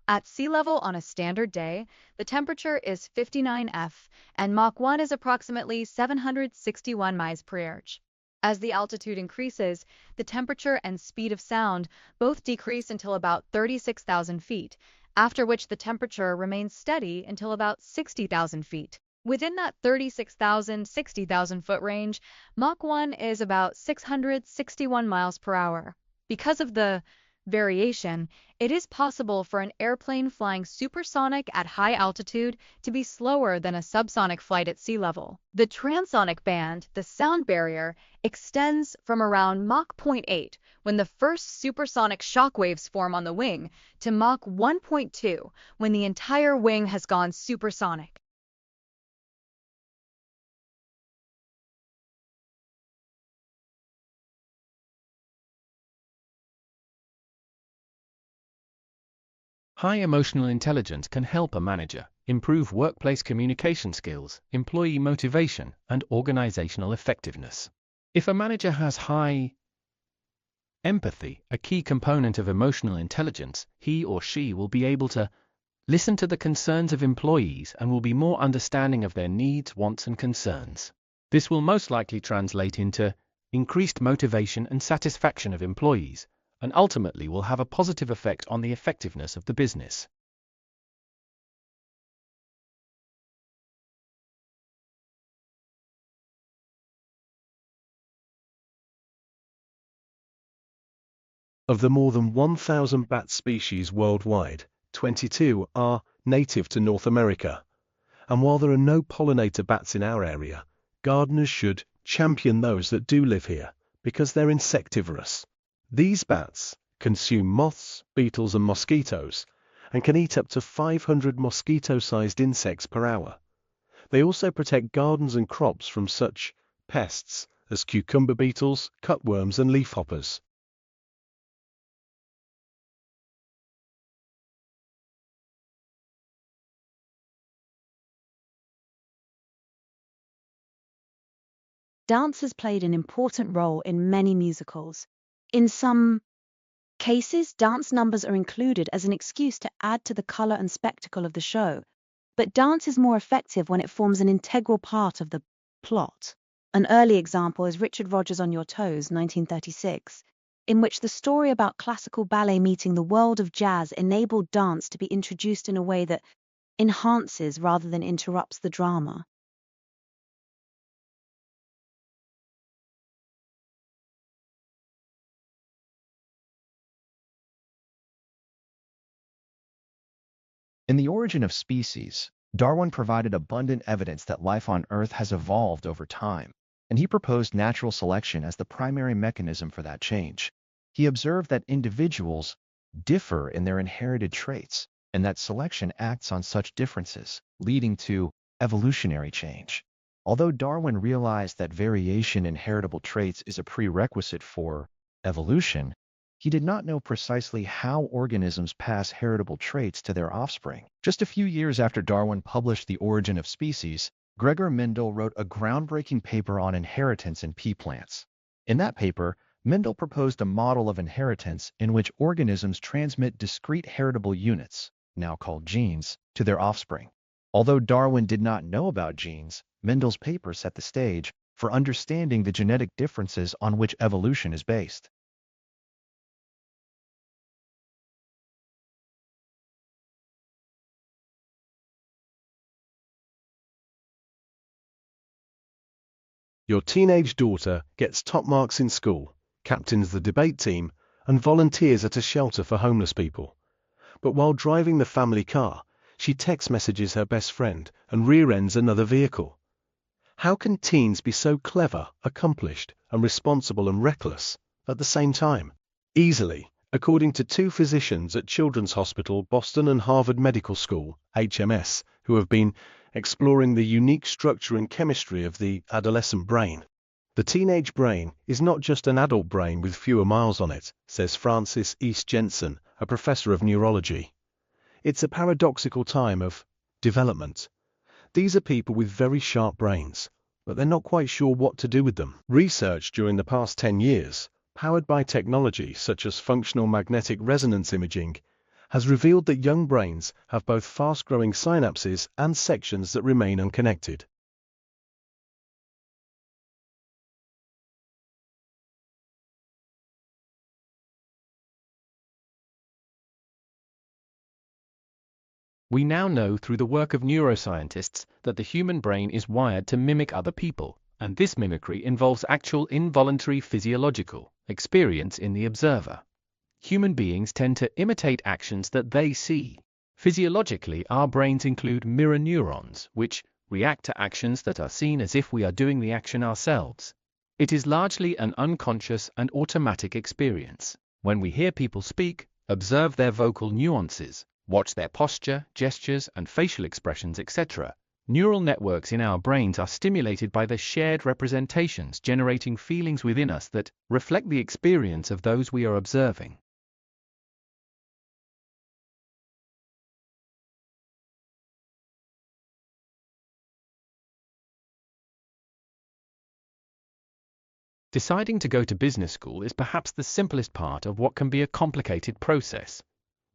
Speaker 4: At sea level on a standard day, the temperature is 59 F and Mach 1 is approximately 761 miles per hour. As the altitude increases, the temperature and speed of sound both decrease until about 36,000 feet, after which the temperature remains steady until about 60,000 feet. Within that 36,000, 60,000 foot range, Mach 1 is about 661 miles per hour. Because of the variation, it is possible for an airplane flying supersonic at high altitude to be slower than a subsonic flight at sea level. The transonic band, the sound barrier, extends from around Mach 0.8 when the first supersonic shock waves form on the wing to Mach 1.2 when the entire wing has gone supersonic.
Speaker 1: High emotional intelligence can help a manager improve workplace communication skills, employee motivation, and organizational effectiveness. If a manager has high empathy, a key component of emotional intelligence, he or she will be able to listen to the concerns of employees and will be more understanding of their needs, wants, and concerns. This will most likely translate into increased motivation and satisfaction of employees, and ultimately will have a positive effect on the effectiveness of the business.
Speaker 3: Of the more than 1,000 bat species worldwide, 22 are native to North America. And while there are no pollinator bats in our area, gardeners should champion those that do live here because they're insectivorous. These bats consume moths, beetles, and mosquitoes and can eat up to 500 mosquito-sized insects per hour. They also protect gardens and crops from such pests as cucumber beetles, cutworms, and leafhoppers.
Speaker 2: Dance has played an important role in many musicals. In some cases, dance numbers are included as an excuse to add to the color and spectacle of the show, but dance is more effective when it forms an integral part of the plot. An early example is Richard Rodgers' On Your Toes, 1936, in which the story about classical ballet meeting the world of jazz enabled dance to be introduced in a way that enhances rather than interrupts the drama.
Speaker 5: In The Origin of Species, Darwin provided abundant evidence that life on Earth has evolved over time, and he proposed natural selection as the primary mechanism for that change. He observed that individuals differ in their inherited traits, and that selection acts on such differences, leading to evolutionary change. Although Darwin realized that variation in heritable traits is a prerequisite for evolution, he did not know precisely how organisms pass heritable traits to their offspring. Just a few years after Darwin published The Origin of Species, Gregor Mendel wrote a groundbreaking paper on inheritance in pea plants. In that paper, Mendel proposed a model of inheritance in which organisms transmit discrete heritable units, now called genes, to their offspring. Although Darwin did not know about genes, Mendel's paper set the stage for understanding the genetic differences on which evolution is based.
Speaker 3: Your teenage daughter gets top marks in school, captains the debate team, and volunteers at a shelter for homeless people. But while driving the family car, she text messages her best friend and rear-ends another vehicle. How can teens be so clever, accomplished, and responsible and reckless at the same time? Easily, According to two physicians at Children's Hospital Boston and Harvard Medical School, HMS, who have been exploring the unique structure and chemistry of the adolescent brain. The teenage brain is not just an adult brain with fewer miles on it, says Francis East Jensen, a professor of neurology. It's a paradoxical time of development. These are people with very sharp brains, but they're not quite sure what to do with them. Research during the past 10 years, powered by technology such as functional magnetic resonance imaging, has revealed that young brains have both fast-growing synapses and sections that remain unconnected.
Speaker 1: We now know through the work of neuroscientists that the human brain is wired to mimic other people, and this mimicry involves actual involuntary physiological experience in the observer. Human beings tend to imitate actions that they see. Physiologically, our brains include mirror neurons, which react to actions that are seen as if we are doing the action ourselves. It is largely an unconscious and automatic experience. When we hear people speak, observe their vocal nuances, watch their posture, gestures, and facial expressions, etc., neural networks in our brains are stimulated by the shared representations, generating feelings within us that reflect the experience of those we are observing. Deciding to go to business school is perhaps the simplest part of what can be a complicated process.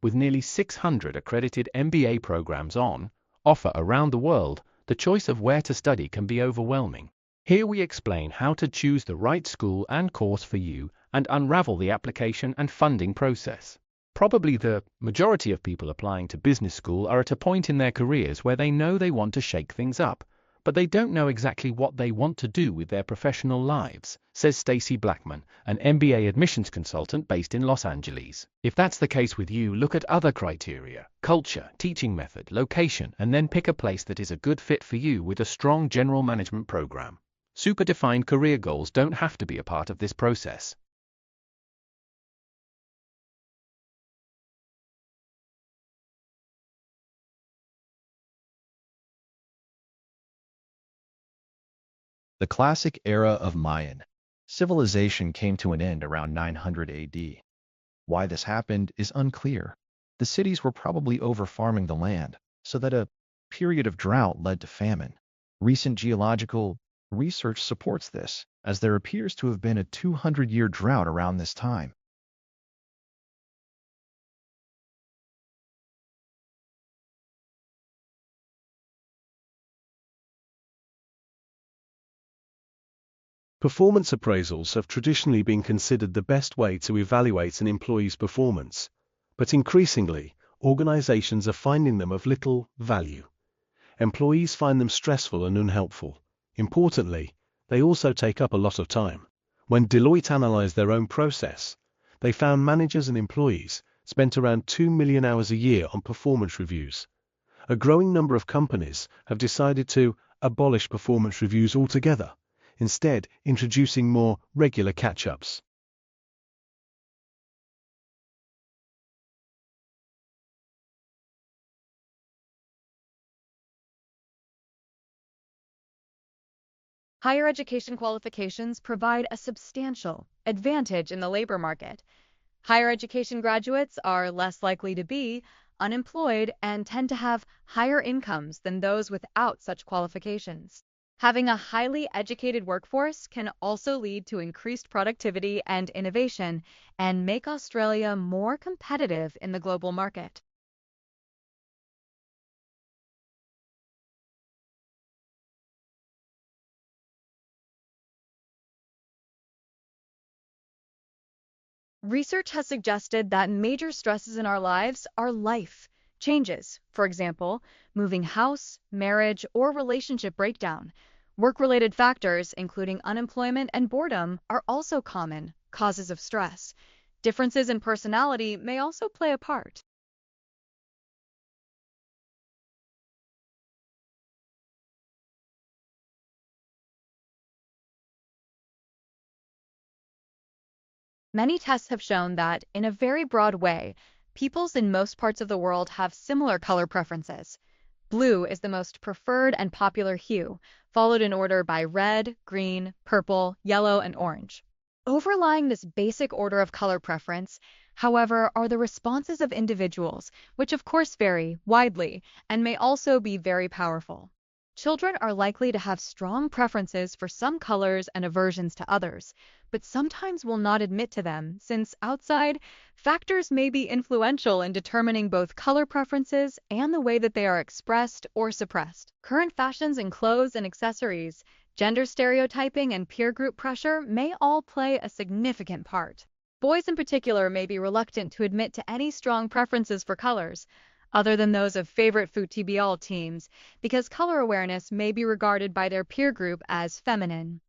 Speaker 1: With nearly 600 accredited MBA programs on offer around the world, the choice of where to study can be overwhelming. Here we explain how to choose the right school and course for you and unravel the application and funding process. Probably the majority of people applying to business school are at a point in their careers where they know they want to shake things up, but they don't know exactly what they want to do with their professional lives, says Stacey Blackman, an MBA admissions consultant based in Los Angeles. If that's the case with you, look at other criteria: culture, teaching method, location, and then pick a place that is a good fit for you with a strong general management program. Super defined career goals don't have to be a part of this process.
Speaker 5: The classic era of Mayan civilization came to an end around 900 AD. Why this happened is unclear. The cities were probably over-farming the land, so that a period of drought led to famine. Recent geological research supports this, as there appears to have been a 200-year drought around this time.
Speaker 3: Performance appraisals have traditionally been considered the best way to evaluate an employee's performance, but increasingly, organizations are finding them of little value. Employees find them stressful and unhelpful. Importantly, they also take up a lot of time. When Deloitte analyzed their own process, they found managers and employees spent around 2 million hours a year on performance reviews. A growing number of companies have decided to abolish performance reviews altogether, instead introducing more regular catch-ups.
Speaker 4: Higher education qualifications provide a substantial advantage in the labor market. Higher education graduates are less likely to be unemployed and tend to have higher incomes than those without such qualifications. Having a highly educated workforce can also lead to increased productivity and innovation and make Australia more competitive in the global market. Research has suggested that major stresses in our lives are life changes. For example, moving house, marriage, or relationship breakdown. Work-related factors, including unemployment and boredom, are also common causes of stress. Differences in personality may also play a part. Many tests have shown that, in a very broad way, peoples in most parts of the world have similar color preferences. Blue is the most preferred and popular hue, followed in order by red, green, purple, yellow, and orange. Overlying this basic order of color preference, however, are the responses of individuals, which of course vary widely and may also be very powerful. Children are likely to have strong preferences for some colors and aversions to others, but sometimes will not admit to them, since outside factors may be influential in determining both color preferences and the way that they are expressed or suppressed. Current fashions in clothes and accessories, gender stereotyping, and peer group pressure may all play a significant part. Boys in particular may be reluctant to admit to any strong preferences for colors, other than those of favorite football teams, because color awareness may be regarded by their peer group as feminine.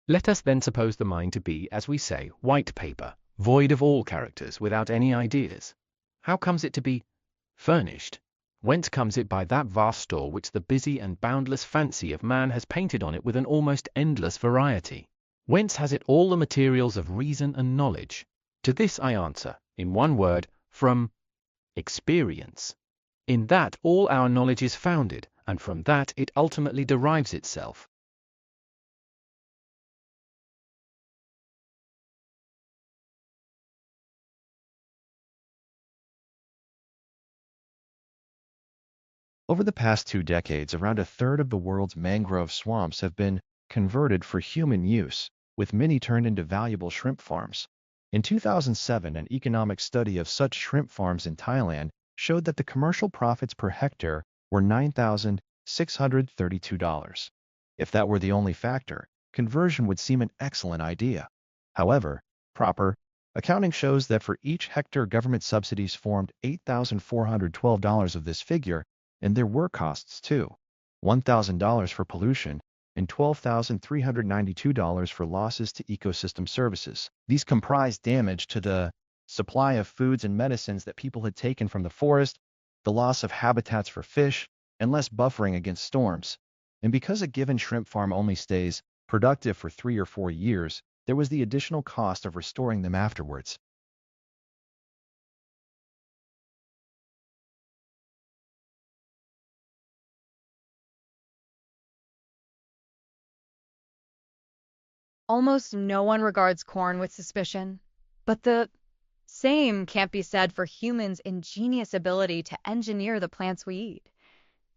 Speaker 1: Let us then suppose the mind to be, as we say, white paper, void of all characters, without any ideas. How comes it to be furnished? Whence comes it? By that vast store which the busy and boundless fancy of man has painted on it with an almost endless variety. Whence has it all the materials of reason and knowledge? To this I answer, in one word, from experience. In that all our knowledge is founded, and from that it ultimately derives itself.
Speaker 5: Over the past 2 decades, around a third of the world's mangrove swamps have been converted for human use, with many turned into valuable shrimp farms. In 2007, an economic study of such shrimp farms in Thailand showed that the commercial profits per hectare were $9,632. If that were the only factor, conversion would seem an excellent idea. However, proper accounting shows that for each hectare, government subsidies formed $8,412 of this figure, and there were costs too: $1,000 for pollution and $12,392 for losses to ecosystem services. These comprised damage to the supply of foods and medicines that people had taken from the forest, the loss of habitats for fish, and less buffering against storms. And because a given shrimp farm only stays productive for 3 or 4 years, there was the additional cost of restoring them afterwards.
Speaker 4: Almost no one regards corn with suspicion, but the same can't be said for humans' ingenious ability to engineer the plants we eat.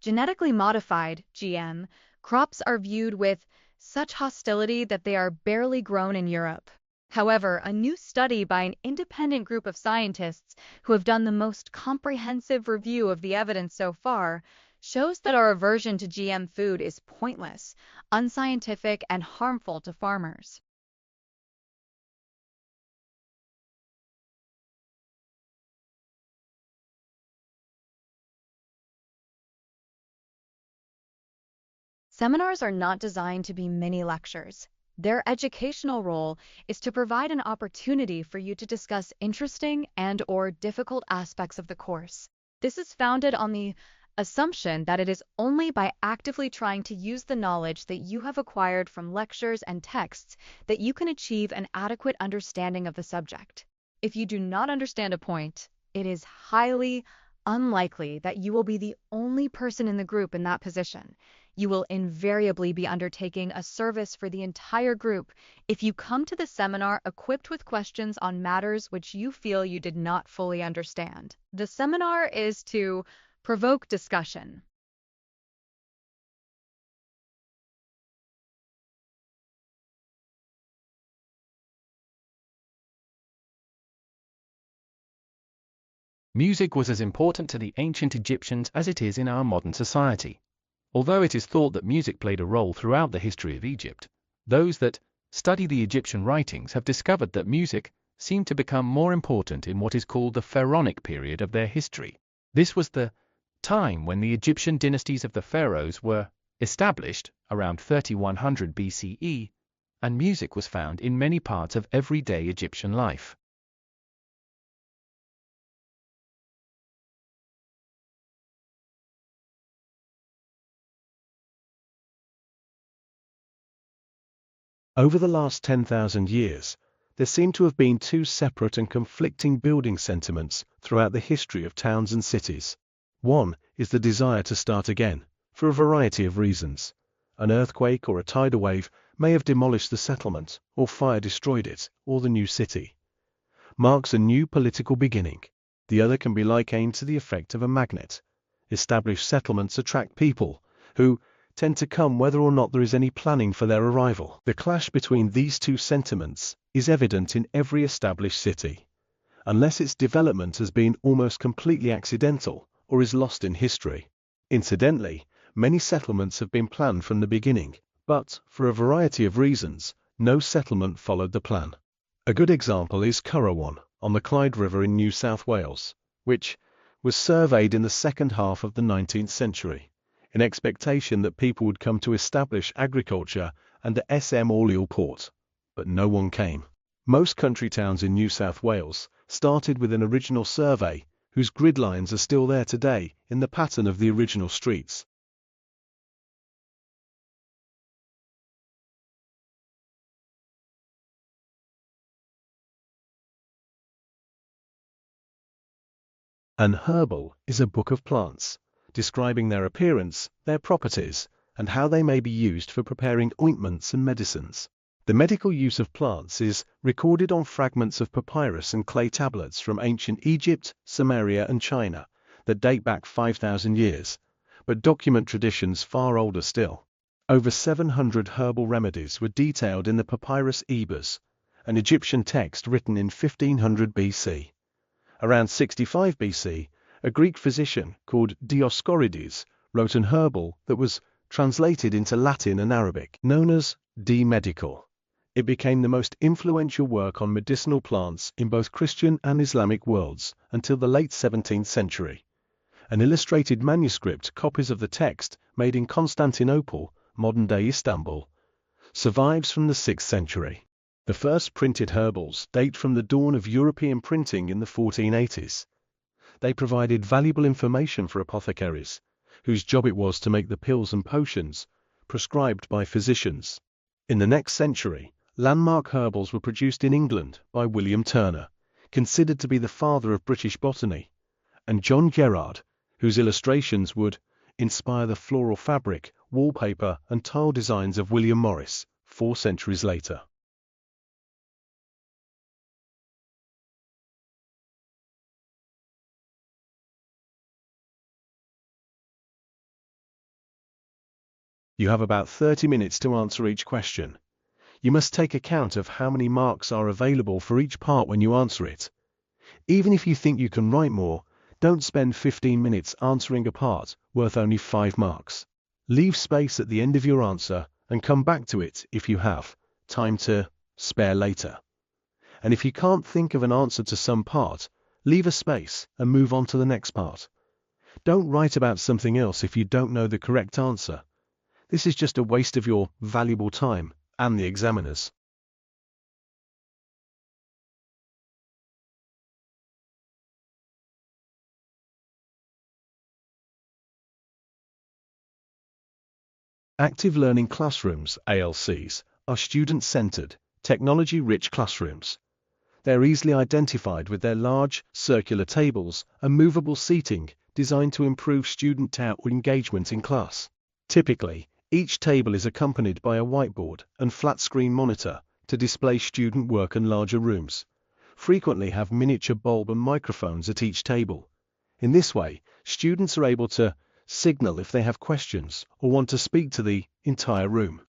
Speaker 4: Genetically modified (GM) crops are viewed with such hostility that they are barely grown in Europe. However, a new study by an independent group of scientists who have done the most comprehensive review of the evidence so far shows that our aversion to GM food is pointless, unscientific, and harmful to farmers. Seminars are not designed to be mini lectures. Their educational role is to provide an opportunity for you to discuss interesting and/or difficult aspects of the course. This is founded on the assumption that it is only by actively trying to use the knowledge that you have acquired from lectures and texts that you can achieve an adequate understanding of the subject. If you do not understand a point, it is highly unlikely that you will be the only person in the group in that position. You will invariably be undertaking a service for the entire group if you come to the seminar equipped with questions on matters which you feel you did not fully understand. The seminar is to provoke discussion.
Speaker 1: Music was as important to the ancient Egyptians as it is in our modern society. Although it is thought that music played a role throughout the history of Egypt, those that study the Egyptian writings have discovered that music seemed to become more important in what is called the pharaonic period of their history. This was the time when the Egyptian dynasties of the pharaohs were established, around 3100 BCE, and music was found in many parts of everyday Egyptian life.
Speaker 3: Over the last 10,000 years, there seem to have been two separate and conflicting building sentiments throughout the history of towns and cities. One is the desire to start again, for a variety of reasons. An earthquake or a tidal wave may have demolished the settlement, or fire destroyed it, or the new city. Marks a new political beginning. The other can be likened to the effect of a magnet. Established settlements attract people, who tend to come whether or not there is any planning for their arrival. The clash between these two sentiments is evident in every established city, unless its development has been almost completely accidental or is lost in history. Incidentally, many settlements have been planned from the beginning, but, for a variety of reasons, no settlement followed the plan. A good example is Currawan, on the Clyde River in New South Wales, which was surveyed in the second half of the 19th century, in expectation that people would come to establish agriculture and the SM Orleans port, but no one came. Most country towns in New South Wales started with an original survey whose grid lines are still there today in the pattern of the original streets. An herbal is a book of plants, describing their appearance, their properties, and how they may be used for preparing ointments and medicines. The medical use of plants is recorded on fragments of papyrus and clay tablets from ancient Egypt, Samaria, and China that date back 5,000 years, but document traditions far older still. Over 700 herbal remedies were detailed in the Papyrus Ebers, an Egyptian text written in 1500 BC. Around 65 BC, a Greek physician called Dioscorides wrote an herbal that was translated into Latin and Arabic, known as De Medical. It became the most influential work on medicinal plants in both Christian and Islamic worlds until the late 17th century. An illustrated manuscript, copies of the text, made in Constantinople, modern-day Istanbul, survives from the 6th century. The first printed herbals date from the dawn of European printing in the 1480s. They provided valuable information for apothecaries, whose job it was to make the pills and potions prescribed by physicians. In the next century, landmark herbals were produced in England by William Turner, considered to be the father of British botany, and John Gerard, whose illustrations would inspire the floral fabric, wallpaper, and tile designs of William Morris 4 centuries later. You have about 30 minutes to answer each question. You must take account of how many marks are available for each part when you answer it. Even if you think you can write more, don't spend 15 minutes answering a part worth only 5 marks. Leave space at the end of your answer and come back to it if you have time to spare later. And if you can't think of an answer to some part, leave a space and move on to the next part. Don't write about something else if you don't know the correct answer. This is just a waste of your valuable time and the examiner's. Active Learning Classrooms, ALCs, are student-centered, technology-rich classrooms. They are easily identified with their large, circular tables and movable seating designed to improve student engagement in class. Typically, each table is accompanied by a whiteboard and flat-screen monitor to display student work, and larger rooms frequently have miniature bulb and microphones at each table. In this way, students are able to signal if they have questions or want to speak to the entire room.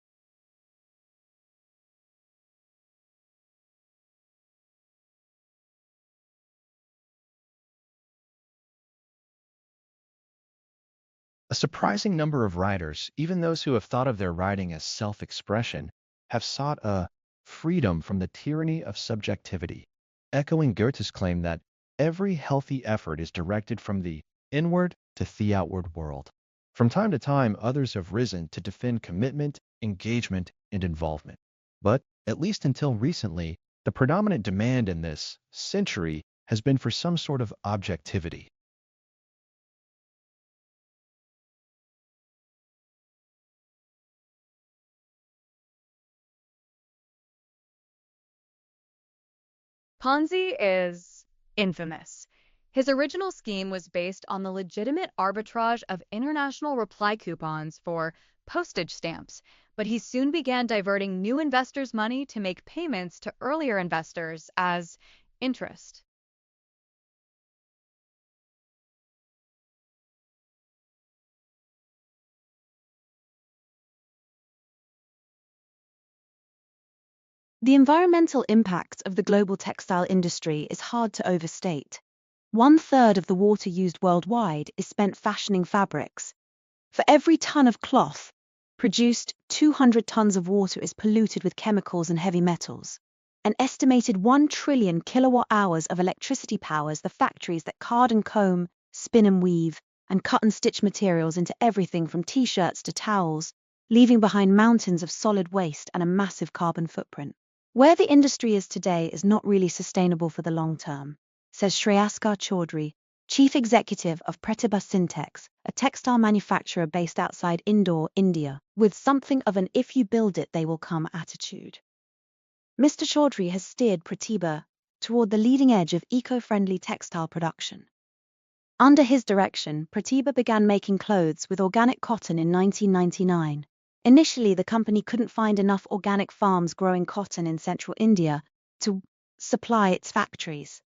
Speaker 5: A surprising number of writers, even those who have thought of their writing as self-expression, have sought a freedom from the tyranny of subjectivity, echoing Goethe's claim that every healthy effort is directed from the inward to the outward world. From time to time, others have risen to defend commitment, engagement, and involvement. But, at least until recently, the predominant demand in this century has been for some sort of objectivity.
Speaker 4: Ponzi is infamous. His original scheme was based on the legitimate arbitrage of international reply coupons for postage stamps, but he soon began diverting new investors' money to make payments to earlier investors as interest.
Speaker 2: The environmental impact of the global textile industry is hard to overstate. 1/3 of the water used worldwide is spent fashioning fabrics. For every ton of cloth produced, 200 tons of water is polluted with chemicals and heavy metals. An estimated 1 trillion kilowatt-hours of electricity powers the factories that card and comb, spin and weave, and cut and stitch materials into everything from t-shirts to towels, leaving behind mountains of solid waste and a massive carbon footprint. Where the industry is today is not really sustainable for the long term, says Shreyaskar Chaudhry, Chief Executive of Pratibha Syntex, a textile manufacturer based outside Indore, India, with something of an if you build it they will come attitude. Mr. Chaudhry has steered Pratibha toward the leading edge of eco-friendly textile production. Under his direction, Pratibha began making clothes with organic cotton in 1999. Initially, the company couldn't find enough organic farms growing cotton in central India to supply its factories.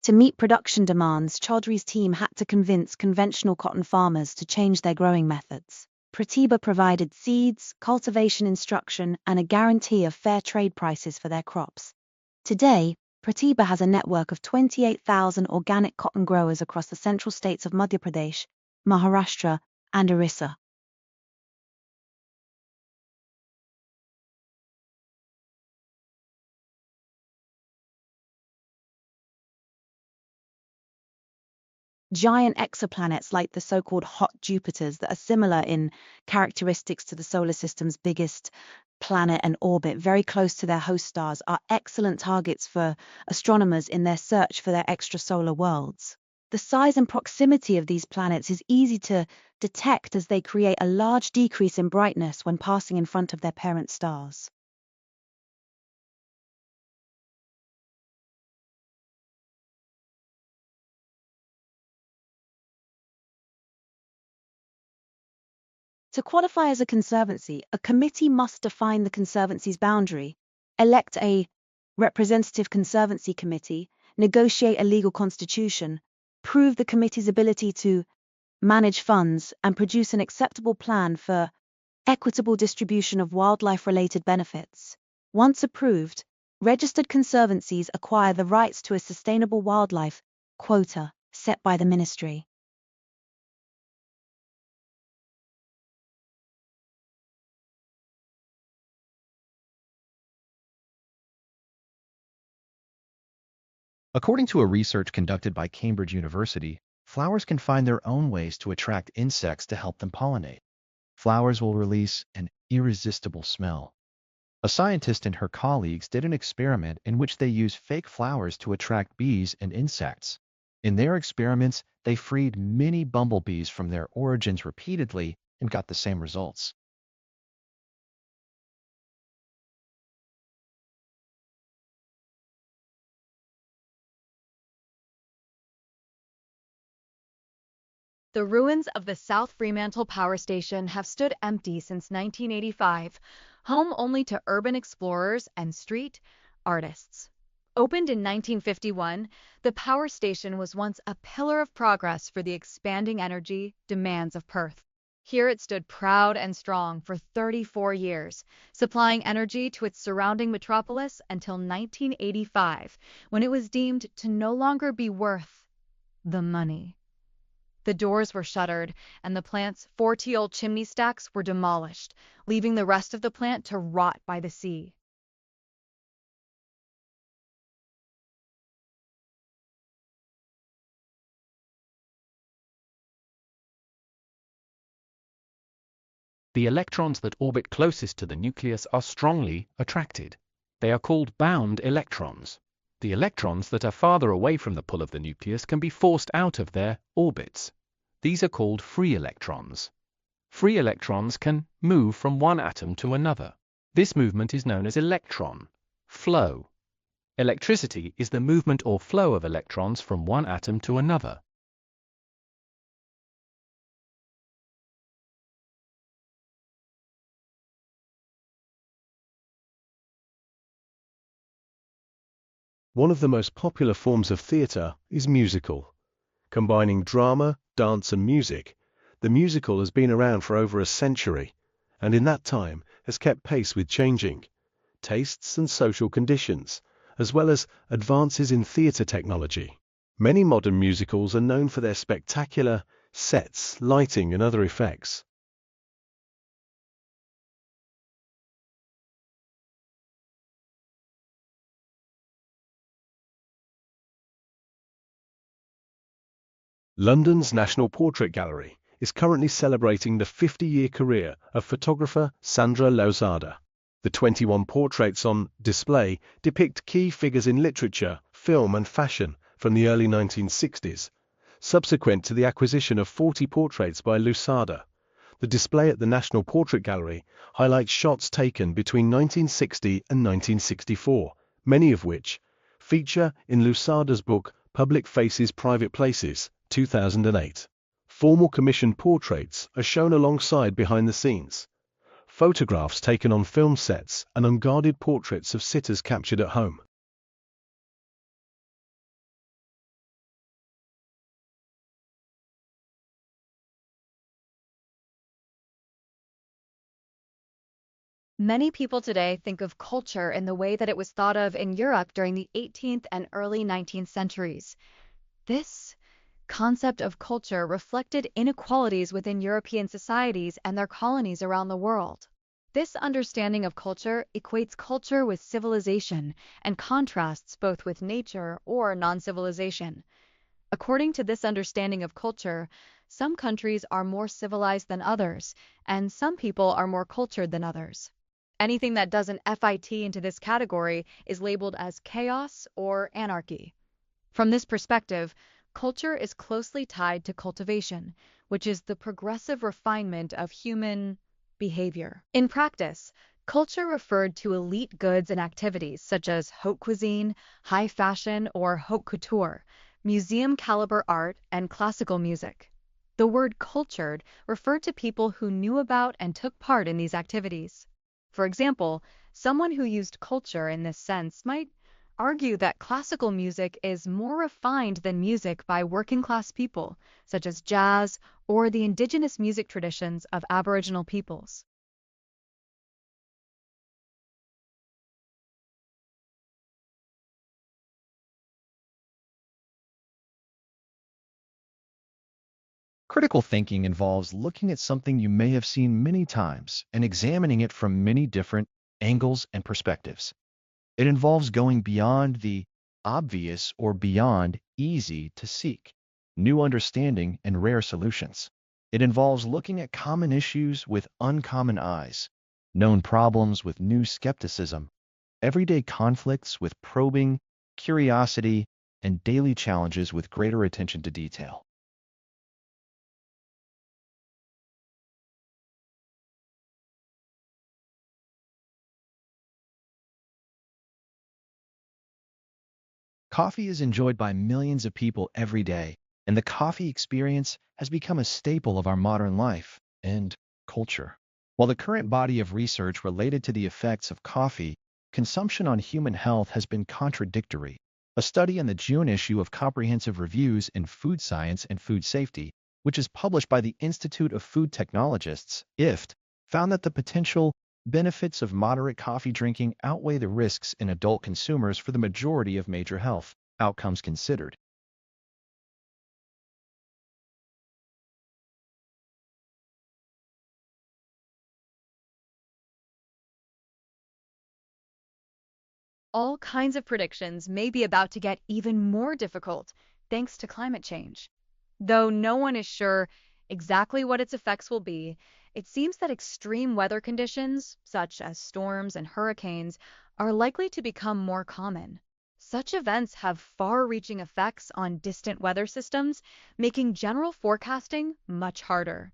Speaker 2: To meet production demands, Chaudhry's team had to convince conventional cotton farmers to change their growing methods. Pratibha provided seeds, cultivation instruction, and a guarantee of fair trade prices for their crops. Today, Pratibha has a network of 28,000 organic cotton growers across the central states of Madhya Pradesh, Maharashtra, and Orissa. Giant exoplanets like the so-called hot Jupiters that are similar in characteristics to the solar system's biggest planet and orbit, very close to their host stars, are excellent targets for astronomers in their search for their extrasolar worlds. The size and proximity of these planets is easy to detect as they create a large decrease in brightness when passing in front of their parent stars. To qualify as a conservancy, a committee must define the conservancy's boundary, elect a representative conservancy committee, negotiate a legal constitution, prove the committee's ability to manage funds, and produce an acceptable plan for equitable distribution of wildlife-related benefits. Once approved, registered conservancies acquire the rights to a sustainable wildlife quota set by the ministry.
Speaker 5: According to a research conducted by Cambridge University, flowers can find their own ways to attract insects to help them pollinate. Flowers will release an irresistible smell. A scientist and her colleagues did an experiment in which they used fake flowers to attract bees and insects. In their experiments, they freed many bumblebees from their origins repeatedly and got the same results.
Speaker 4: The ruins of the South Fremantle Power Station have stood empty since 1985, home only to urban explorers and street artists. Opened in 1951, the power station was once a pillar of progress for the expanding energy demands of Perth. Here it stood proud and strong for 34 years, supplying energy to its surrounding metropolis until 1985, when it was deemed to no longer be worth the money. The doors were shuttered, and the plant's 4 teal chimney stacks were demolished, leaving the rest of the plant to rot by the sea.
Speaker 1: The electrons that orbit closest to the nucleus are strongly attracted. They are called bound electrons. The electrons that are farther away from the pull of the nucleus can be forced out of their orbits. These are called free electrons. Free electrons can move from one atom to another. This movement is known as electron flow. Electricity is the movement or flow of electrons from one atom to another.
Speaker 3: One of the most popular forms of theatre is musical. Combining drama, dance and music, the musical has been around for over a century, and in that time has kept pace with changing tastes and social conditions, as well as advances in theatre technology. Many modern musicals are known for their spectacular sets, lighting and other effects. London's National Portrait Gallery is currently celebrating the 50-year career of photographer Sandra Lozada. The 21 portraits on display depict key figures in literature, film and fashion from the early 1960s. Subsequent to the acquisition of 40 portraits by Lozada, the display at the National Portrait Gallery highlights shots taken between 1960 and 1964, many of which feature in Lozada's book Public Faces, Private Places, 2008. Formal commissioned portraits are shown alongside behind the scenes. Photographs taken on film sets and unguarded portraits of sitters captured at home.
Speaker 4: Many people today think of culture in the way that it was thought of in Europe during the 18th and early 19th centuries. This concept of culture reflected inequalities within European societies and their colonies around the world. This understanding of culture equates culture with civilization and contrasts both with nature or non-civilization. According to this understanding of culture, some countries are more civilized than others, and some people are more cultured than others. Anything that doesn't fit into this category is labeled as chaos or anarchy. From this perspective, culture is closely tied to cultivation, which is the progressive refinement of human behavior. In practice, culture referred to elite goods and activities such as haute cuisine, high fashion, or haute couture, museum-caliber art, and classical music. The word cultured referred to people who knew about and took part in these activities. For example, someone who used culture in this sense might argue that classical music is more refined than music by working-class people, such as jazz or the indigenous music traditions of Aboriginal peoples.
Speaker 5: Critical thinking involves looking at something you may have seen many times and examining it from many different angles and perspectives. It involves going beyond the obvious or beyond easy to seek new understanding and rare solutions. It involves looking at common issues with uncommon eyes, known problems with new skepticism, everyday conflicts with probing, curiosity, and daily challenges with greater attention to detail. Coffee is enjoyed by millions of people every day, and the coffee experience has become a staple of our modern life and culture. While the current body of research related to the effects of coffee consumption on human health has been contradictory, a study in the June issue of Comprehensive Reviews in Food Science and Food Safety, which is published by the Institute of Food Technologists, IFT, found that the potential benefits of moderate coffee drinking outweigh the risks in adult consumers for the majority of major health outcomes considered.
Speaker 4: All kinds of predictions may be about to get even more difficult thanks to climate change. Though no one is sure exactly what its effects will be, it seems that extreme weather conditions, such as storms and hurricanes, are likely to become more common. Such events have far-reaching effects on distant weather systems, making general forecasting much harder.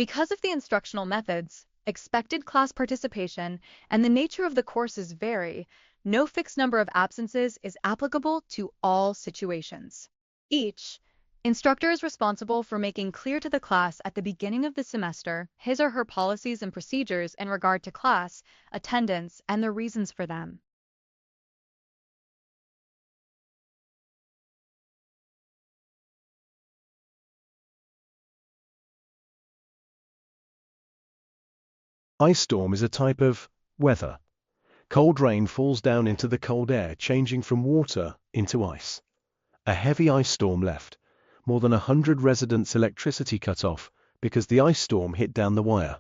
Speaker 4: Because of the instructional methods, expected class participation, and the nature of the courses vary, no fixed number of absences is applicable to all situations. Each instructor is responsible for making clear to the class at the beginning of the semester his or her policies and procedures in regard to class, attendance, and the reasons for them.
Speaker 3: Ice storm is a type of weather. Cold rain falls down into the cold air, changing from water into ice. A heavy ice storm left more than 100 residents' electricity cut off because the ice storm hit down the wire.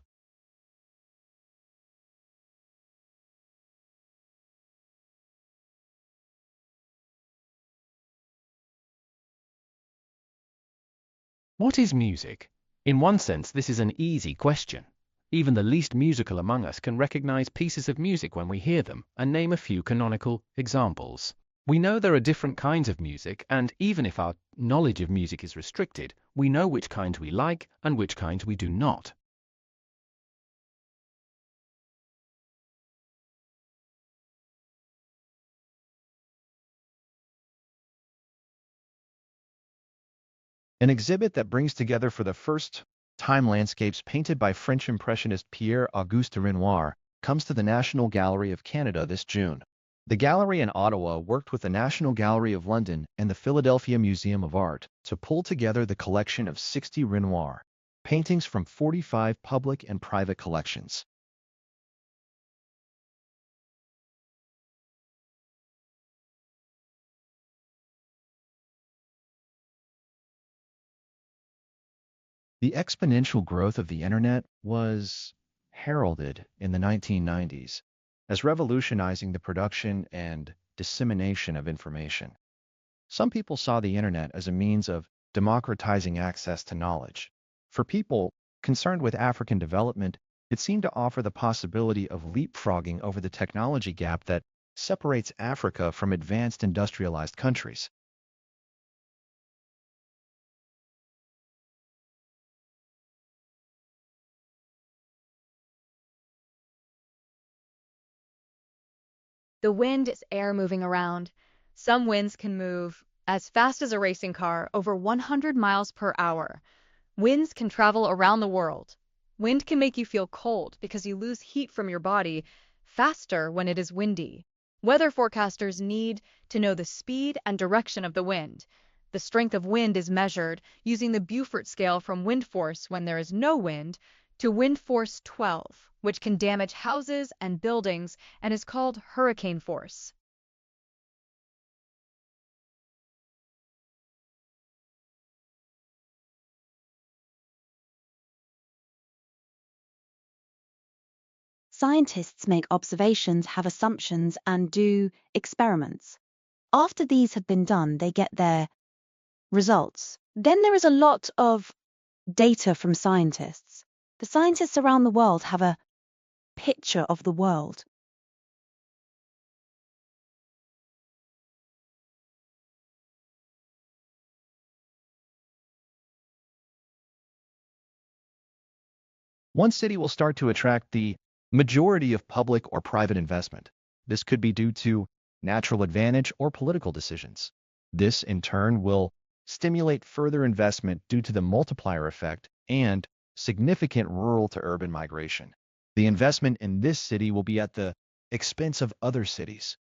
Speaker 1: What is music? In one sense, this is an easy question. Even the least musical among us can recognize pieces of music when we hear them, and name a few canonical examples. We know there are different kinds of music, and even if our knowledge of music is restricted, we know which kind we like and which kind we do not.
Speaker 5: An exhibit that brings together for the first time landscapes painted by French Impressionist Pierre-Auguste Renoir comes to the National Gallery of Canada this June. The gallery in Ottawa worked with the National Gallery of London and the Philadelphia Museum of Art to pull together the collection of 60 Renoir paintings from 45 public and private collections. The exponential growth of the internet was heralded in the 1990s as revolutionizing the production and dissemination of information. Some people saw the internet as a means of democratizing access to knowledge. For people concerned with African development, it seemed to offer the possibility of leapfrogging over the technology gap that separates Africa from advanced industrialized countries.
Speaker 4: The wind is air moving around. Some winds can move as fast as a racing car, over 100 miles per hour. Winds can travel around the world. Wind can make you feel cold because you lose heat from your body faster when it is windy. Weather forecasters need to know the speed and direction of the wind. The strength of wind is measured using the Beaufort scale from wind force when there is no wind to wind force 12, which can damage houses and buildings and is called hurricane force.
Speaker 2: Scientists make observations, have assumptions, and do experiments. After these have been done, they get their results. Then there is a lot of data from scientists. The scientists around the world have a picture of the world.
Speaker 5: One city will start to attract the majority of public or private investment. This could be due to natural advantage or political decisions. This, in turn, will stimulate further investment due to the multiplier effect and significant rural to urban migration. The investment in this city will be at the expense of other cities.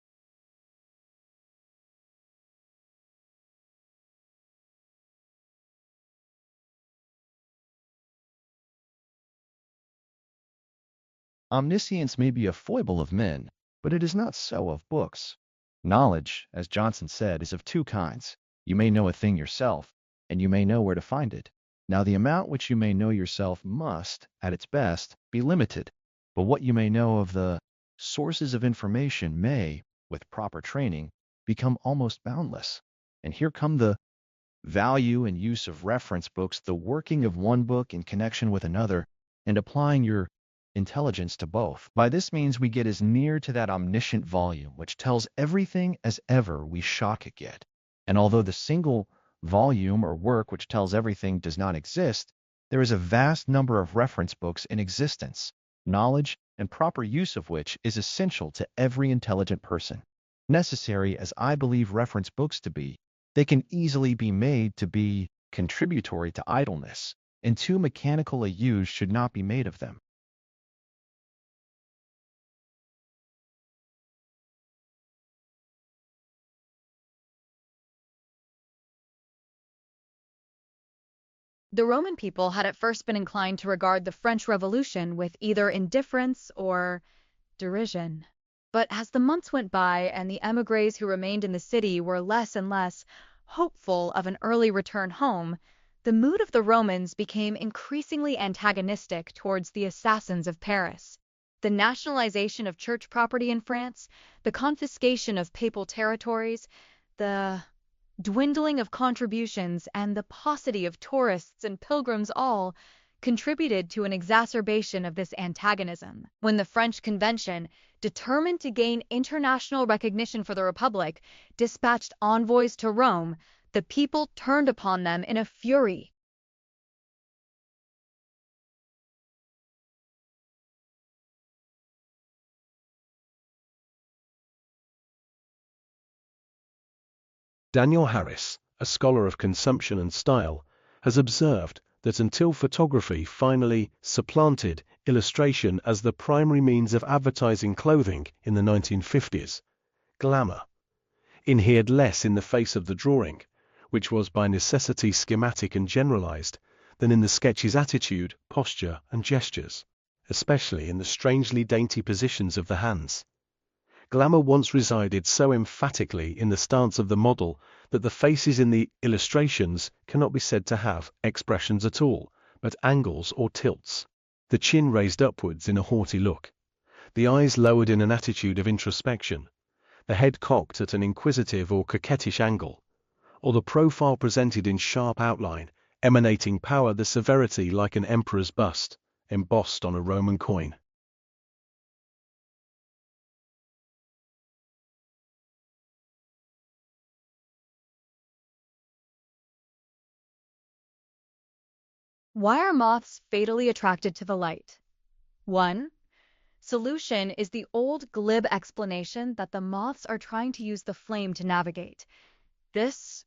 Speaker 5: Omniscience may be a foible of men, but it is not so of books. Knowledge, as Johnson said, is of two kinds. You may know a thing yourself, and you may know where to find it. Now, the amount which you may know yourself must, at its best, be limited, but what you may know of the sources of information may, with proper training, become almost boundless. And here come the value and use of reference books, the working of one book in connection with another, and applying your intelligence to both. By this means, we get as near to that omniscient volume which tells everything as ever we shock it get. And although the single volume or work which tells everything does not exist, There is a vast number of reference books in existence, knowledge and proper use of which is essential to every intelligent person. Necessary as I believe reference books to be, they can easily be made to be contributory to idleness, and too mechanical a use should not be made of them.
Speaker 4: The Roman people had at first been inclined to regard the French Revolution with either indifference or derision. But as the months went by and the émigrés who remained in the city were less and less hopeful of an early return home, the mood of the Romans became increasingly antagonistic towards the assassins of Paris. The nationalization of church property in France, the confiscation of papal territories, the dwindling of contributions, and the paucity of tourists and pilgrims all contributed to an exacerbation of this antagonism. When the French Convention, determined to gain international recognition for the Republic, dispatched envoys to Rome, the people turned upon them in a fury.
Speaker 3: Daniel Harris, a scholar of consumption and style, has observed that until photography finally supplanted illustration as the primary means of advertising clothing in the 1950s, glamour inhered less in the face of the drawing, which was by necessity schematic and generalized, than in the sketch's attitude, posture, and gestures, especially in the strangely dainty positions of the hands. Glamour once resided so emphatically in the stance of the model that the faces in the illustrations cannot be said to have expressions at all, but angles or tilts. The chin raised upwards in a haughty look, the eyes lowered in an attitude of introspection, the head cocked at an inquisitive or coquettish angle, or the profile presented in sharp outline, emanating power the severity like an emperor's bust, embossed on a Roman coin.
Speaker 4: Why are moths fatally attracted to the light? 1. Solution is the old glib explanation that the moths are trying to use the flame to navigate. This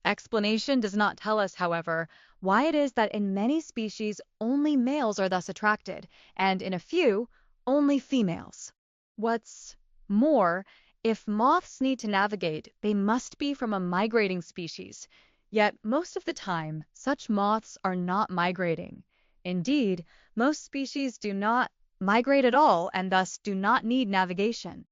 Speaker 4: explanation does not tell us, however, why it is that in many species only males are thus attracted, and in a few, only females. What's more, if moths need to navigate, they must be from a migrating species. Yet most of the time, such moths are not migrating. Indeed, most species do not migrate at all and thus do not need navigation.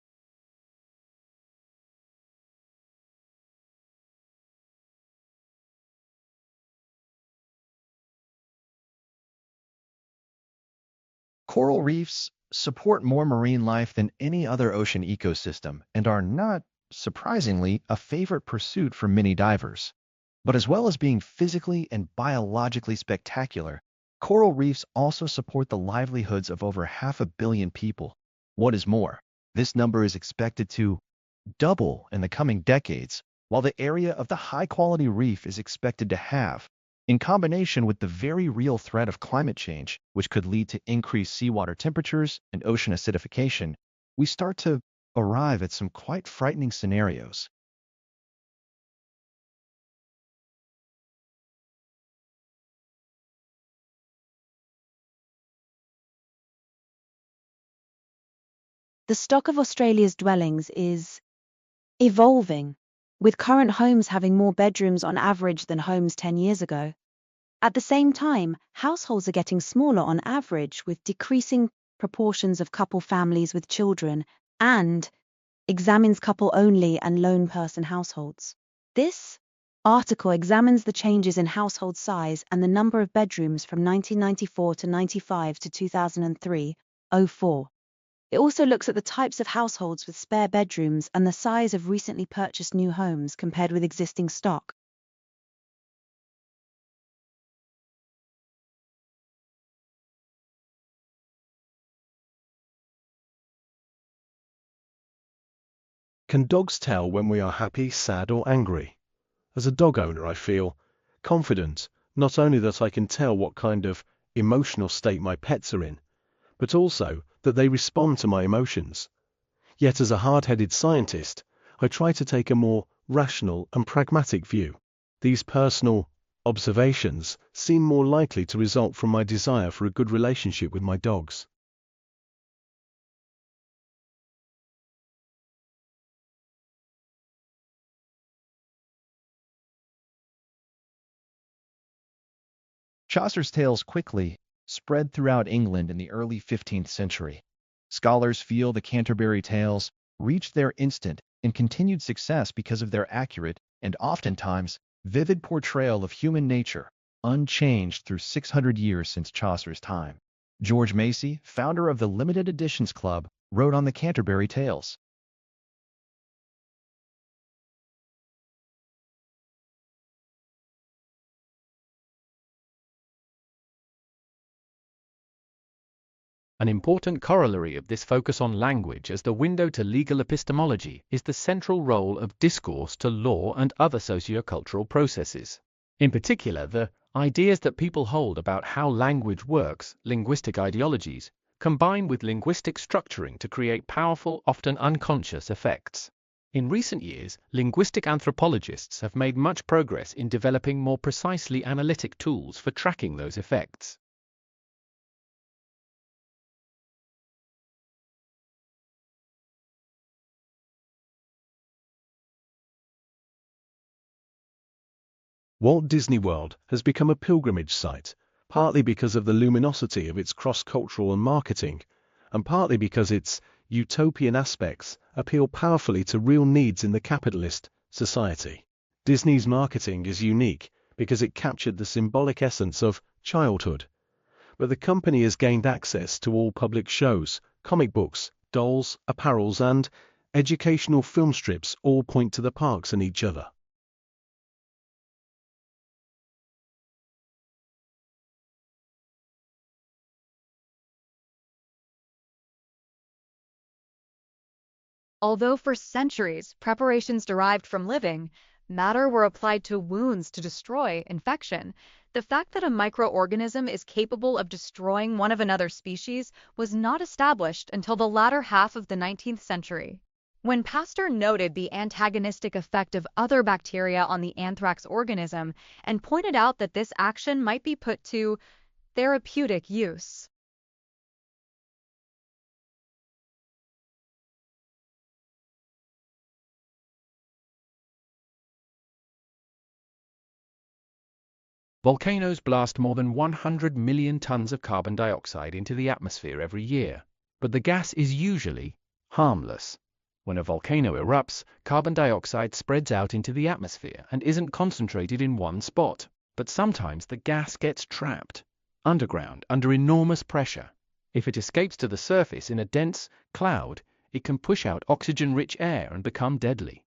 Speaker 5: Coral reefs support more marine life than any other ocean ecosystem and are not, surprisingly, a favorite pursuit for many divers. But as well as being physically and biologically spectacular, coral reefs also support the livelihoods of over 500 million people. What is more, this number is expected to double in the coming decades, while the area of the high-quality reef is expected to halve, in combination with the very real threat of climate change, which could lead to increased seawater temperatures and ocean acidification. We start to arrive at some quite frightening scenarios.
Speaker 2: The stock of Australia's dwellings is evolving, with current homes having more bedrooms on average than homes 10 years ago. At the same time, households are getting smaller on average, with decreasing proportions of couple families with children and examines couple-only and lone person households. This article examines the changes in household size and the number of bedrooms from 1994 to 95 to 2003-04. It also looks at the types of households with spare bedrooms and the size of recently purchased new homes compared with existing stock.
Speaker 3: Can dogs tell when we are happy, sad, or angry? As a dog owner, I feel confident, Not only that I can tell what kind of emotional state my pets are in, but also that they respond to my emotions. Yet as a hard-headed scientist, I try to take a more rational and pragmatic view. These personal observations seem more likely to result from my desire for a good relationship with my dogs.
Speaker 5: Chaucer's tales quickly spread throughout England in the early 15th century. Scholars feel the Canterbury Tales reached their instant and continued success because of their accurate and oftentimes vivid portrayal of human nature, unchanged through 600 years since Chaucer's time. George Macy, founder of the Limited Editions Club, wrote on the Canterbury Tales.
Speaker 1: An important corollary of this focus on language as the window to legal epistemology is the central role of discourse to law and other sociocultural processes. In particular, the ideas that people hold about how language works, linguistic ideologies, combine with linguistic structuring to create powerful, often unconscious effects. In recent years, linguistic anthropologists have made much progress in developing more precisely analytic tools for tracking those effects.
Speaker 3: Walt Disney World has become a pilgrimage site, partly because of the luminosity of its cross-cultural and marketing, and partly because its utopian aspects appeal powerfully to real needs in the capitalist society. Disney's marketing is unique because it captured the symbolic essence of childhood, but the company has gained access to all public shows, comic books, dolls, apparels, and educational film strips all point to the parks and each other.
Speaker 4: Although for centuries preparations derived from living matter were applied to wounds to destroy infection, the fact that a microorganism is capable of destroying one of another species was not established until the latter half of the 19th century. When Pasteur noted the antagonistic effect of other bacteria on the anthrax organism and pointed out that this action might be put to therapeutic use.
Speaker 1: Volcanoes blast more than 100 million tons of carbon dioxide into the atmosphere every year, but the gas is usually harmless. When a volcano erupts, carbon dioxide spreads out into the atmosphere and isn't concentrated in one spot, but sometimes the gas gets trapped underground under enormous pressure. If it escapes to the surface in a dense cloud, it can push out oxygen-rich air and become deadly.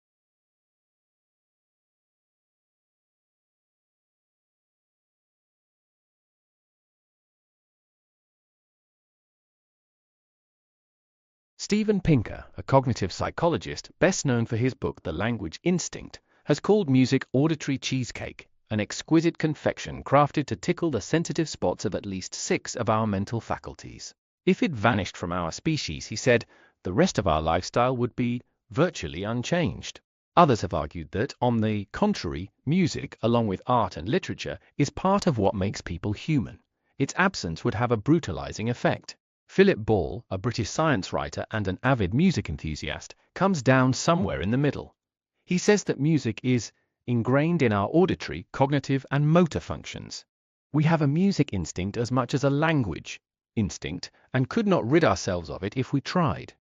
Speaker 1: Steven Pinker, a cognitive psychologist best known for his book The Language Instinct, has called music auditory cheesecake, an exquisite confection crafted to tickle the sensitive spots of at least 6 of our mental faculties. If it vanished from our species, he said, the rest of our lifestyle would be virtually unchanged. Others have argued that, on the contrary, music, along with art and literature, is part of what makes people human. Its absence would have a brutalizing effect. Philip Ball, a British science writer and an avid music enthusiast, comes down somewhere in the middle. He says that music is ingrained in our auditory, cognitive, and motor functions. We have a music instinct as much as a language instinct, and could not rid ourselves of it if we tried.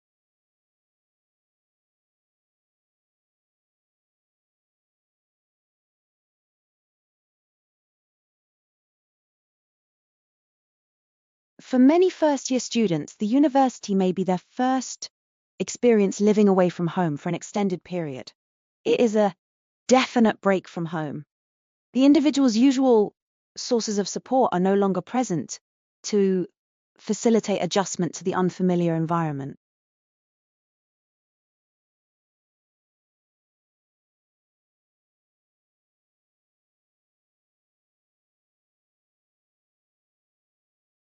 Speaker 2: For many first-year students, the university may be their first experience living away from home for an extended period. It is a definite break from home. The individual's usual sources of support are no longer present to facilitate adjustment to the unfamiliar environment.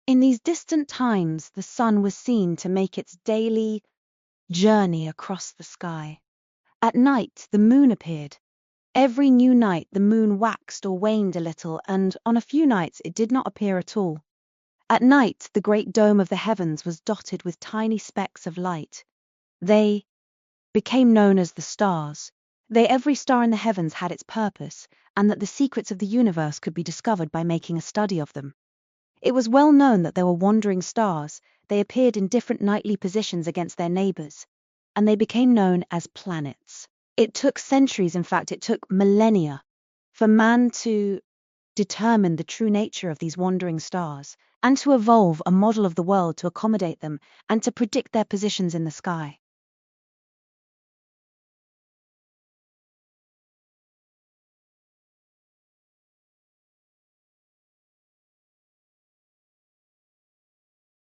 Speaker 2: In these distant times, the sun was seen to make its daily journey across the sky. At night, the moon appeared. Every new night, the moon waxed or waned a little, and on a few nights it did not appear at all. At night, the great dome of the heavens was dotted with tiny specks of light. They became known as the stars. Every star in the heavens had its purpose, and that the secrets of the universe could be discovered by making a study of them. It was well known that there were wandering stars. They appeared in different nightly positions against their neighbors, and they became known as planets. It took centuries, in fact, it took millennia, for man to determine the true nature of these wandering stars and to evolve a model of the world to accommodate them and to predict their positions in the sky.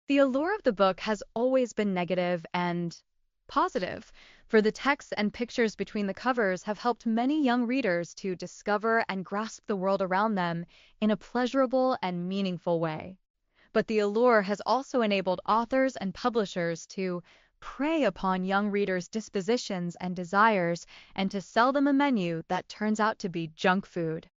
Speaker 4: The allure of the book has always been negative and positive, for the texts and pictures between the covers have helped many young readers to discover and grasp the world around them in a pleasurable and meaningful way. But the allure has also enabled authors and publishers to prey upon young readers' dispositions and desires and to sell them a menu that turns out to be junk food.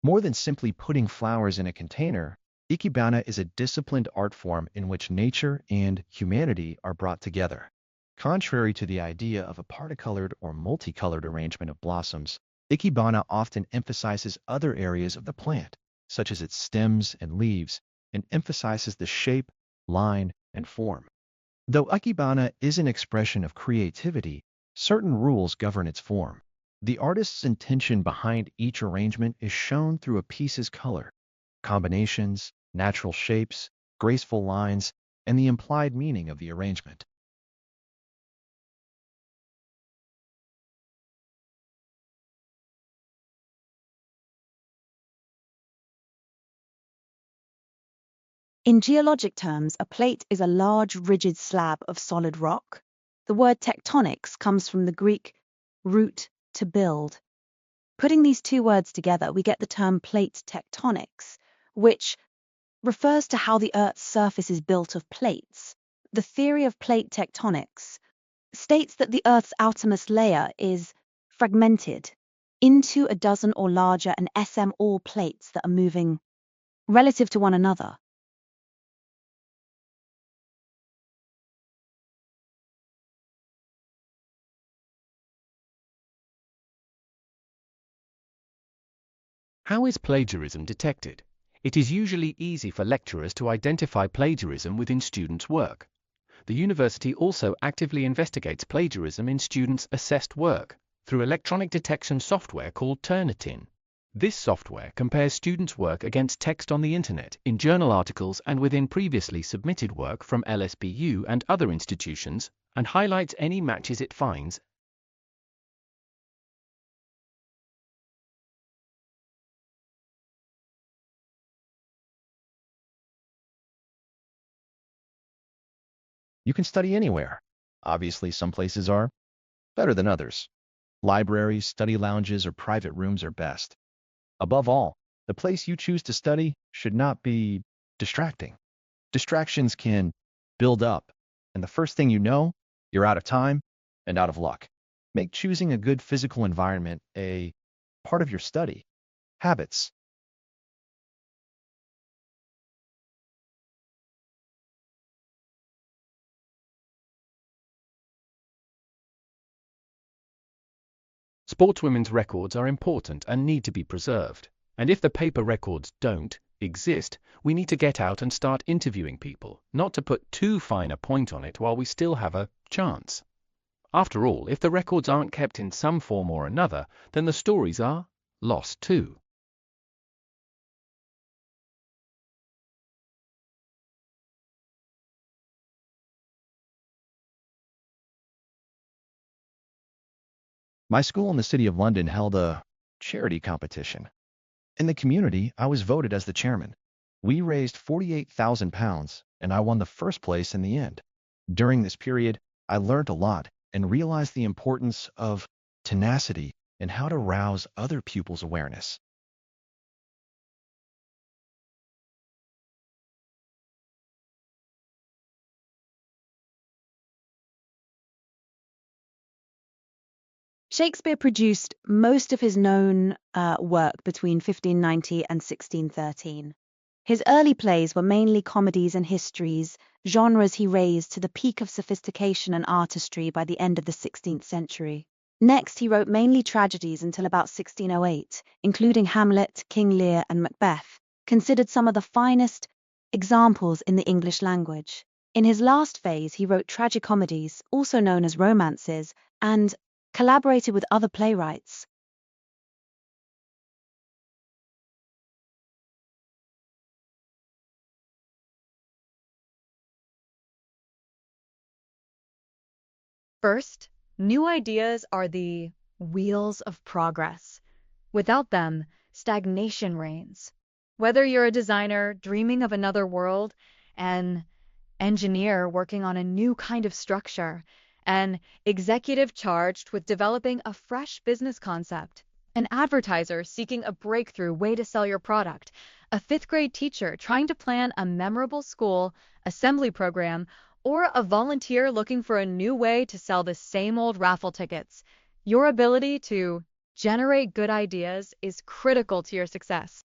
Speaker 5: More than simply putting flowers in a container, Ikebana is a disciplined art form in which nature and humanity are brought together. Contrary to the idea of a particolored or multicolored arrangement of blossoms, Ikebana often emphasizes other areas of the plant, such as its stems and leaves, and emphasizes the shape, line, and form. Though Ikebana is an expression of creativity, certain rules govern its form. The artist's intention behind each arrangement is shown through a piece's color, combinations, natural shapes, graceful lines, and the implied meaning of the arrangement.
Speaker 2: In geologic terms, a plate is a large, rigid slab of solid rock. The word tectonics comes from the Greek root to build. Putting these two words together, we get the term plate tectonics, which refers to how the Earth's surface is built of plates. The theory of plate tectonics states that the Earth's outermost layer is fragmented into a dozen or larger and SM all plates that are moving relative to one another.
Speaker 1: How is plagiarism detected? It is usually easy for lecturers to identify plagiarism within students' work. The university also actively investigates plagiarism in students' assessed work through electronic detection software called Turnitin. This software compares students' work against text on the internet, in journal articles and within previously submitted work from LSBU and other institutions, and highlights any matches it finds.
Speaker 5: You can study anywhere. Obviously, some places are better than others. Libraries, study lounges, or private rooms are best. Above all, the place you choose to study should not be distracting. Distractions can build up, and the first thing you know, you're out of time and out of luck. Make choosing a good physical environment a part of your study. Habits.
Speaker 1: Sportswomen's records are important and need to be preserved. And if the paper records don't exist, we need to get out and start interviewing people, not to put too fine a point on it while we still have a chance. After all, if the records aren't kept in some form or another, then the stories are lost too.
Speaker 5: My school in the City of London held a charity competition. In the community, I was voted as the chairman. We raised £48,000, and I won the first place in the end. During this period, I learned a lot and realized the importance of tenacity and how to rouse other pupils' awareness.
Speaker 2: Shakespeare produced most of his known work between 1590 and 1613. His early plays were mainly comedies and histories, genres he raised to the peak of sophistication and artistry by the end of the 16th century. Next, he wrote mainly tragedies until about 1608, including Hamlet, King Lear, and Macbeth, considered some of the finest examples in the English language. In his last phase, he wrote tragicomedies, also known as romances, and collaborated with other playwrights.
Speaker 4: First, new ideas are the wheels of progress. Without them, stagnation reigns. Whether you're a designer dreaming of another world, an engineer working on a new kind of structure, an executive charged with developing a fresh business concept, an advertiser seeking a breakthrough way to sell your product, a fifth-grade teacher trying to plan a memorable school assembly program, or a volunteer looking for a new way to sell the same old raffle tickets, your ability to generate good ideas is critical to your success.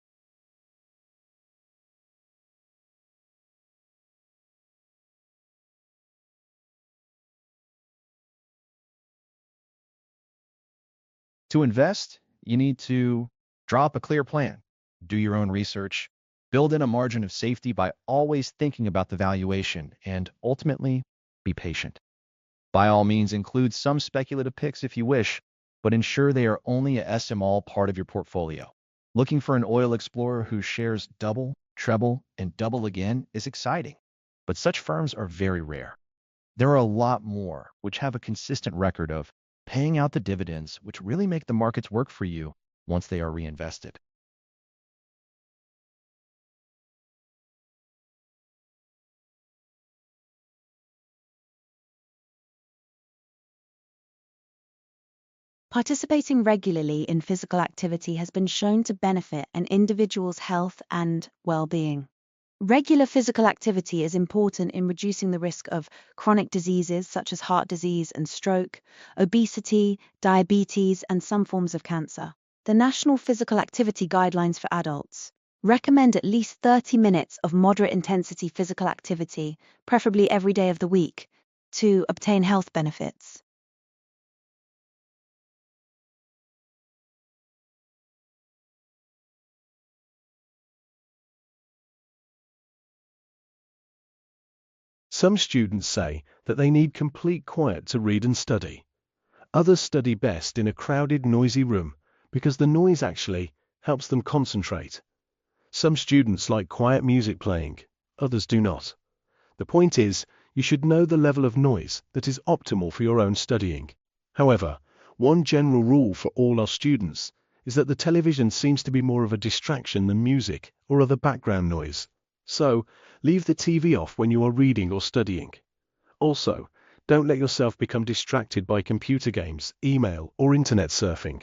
Speaker 5: To invest, you need to draw up a clear plan, do your own research, build in a margin of safety by always thinking about the valuation, and ultimately, be patient. By all means, include some speculative picks if you wish, but ensure they are only a small part of your portfolio. Looking for an oil explorer who shares double, treble, and double again is exciting, but such firms are very rare. There are a lot more which have a consistent record of paying out the dividends which really make the markets work for you once they are reinvested.
Speaker 2: Participating regularly in physical activity has been shown to benefit an individual's health and well-being. Regular physical activity is important in reducing the risk of chronic diseases such as heart disease and stroke, obesity, diabetes, and some forms of cancer. The National Physical Activity Guidelines for Adults recommend at least 30 minutes of moderate intensity physical activity, preferably every day of the week, to obtain health benefits.
Speaker 3: Some students say that they need complete quiet to read and study. Others study best in a crowded, noisy room because the noise actually helps them concentrate. Some students like quiet music playing, others do not. The point is, you should know the level of noise that is optimal for your own studying. However, one general rule for all our students is that the television seems to be more of a distraction than music or other background noise. So, leave the TV off when you are reading or studying. Also, don't let yourself become distracted by computer games, email, or internet surfing.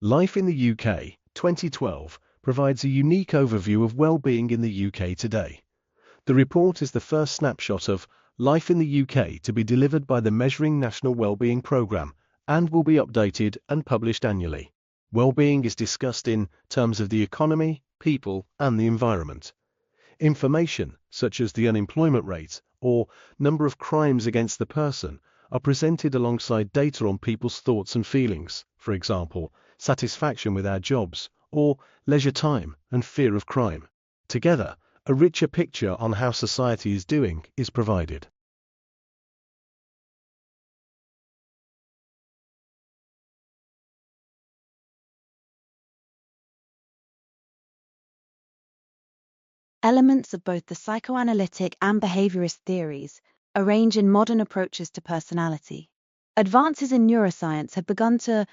Speaker 3: Life in the UK 2012 provides a unique overview of well-being in the UK today. The report is the first snapshot of life in the UK to be delivered by the Measuring National Wellbeing Programme and will be updated and published annually. Well-being is discussed in terms of the economy, people, and the environment. Information, such as the unemployment rate or number of crimes against the person, are presented alongside data on people's thoughts and feelings, for example, satisfaction with our jobs, or leisure time and fear of crime. Together, a richer picture on how society is doing is provided.
Speaker 2: Elements of both the psychoanalytic and behaviorist theories arrange in modern approaches to personality. Advances in neuroscience have begun to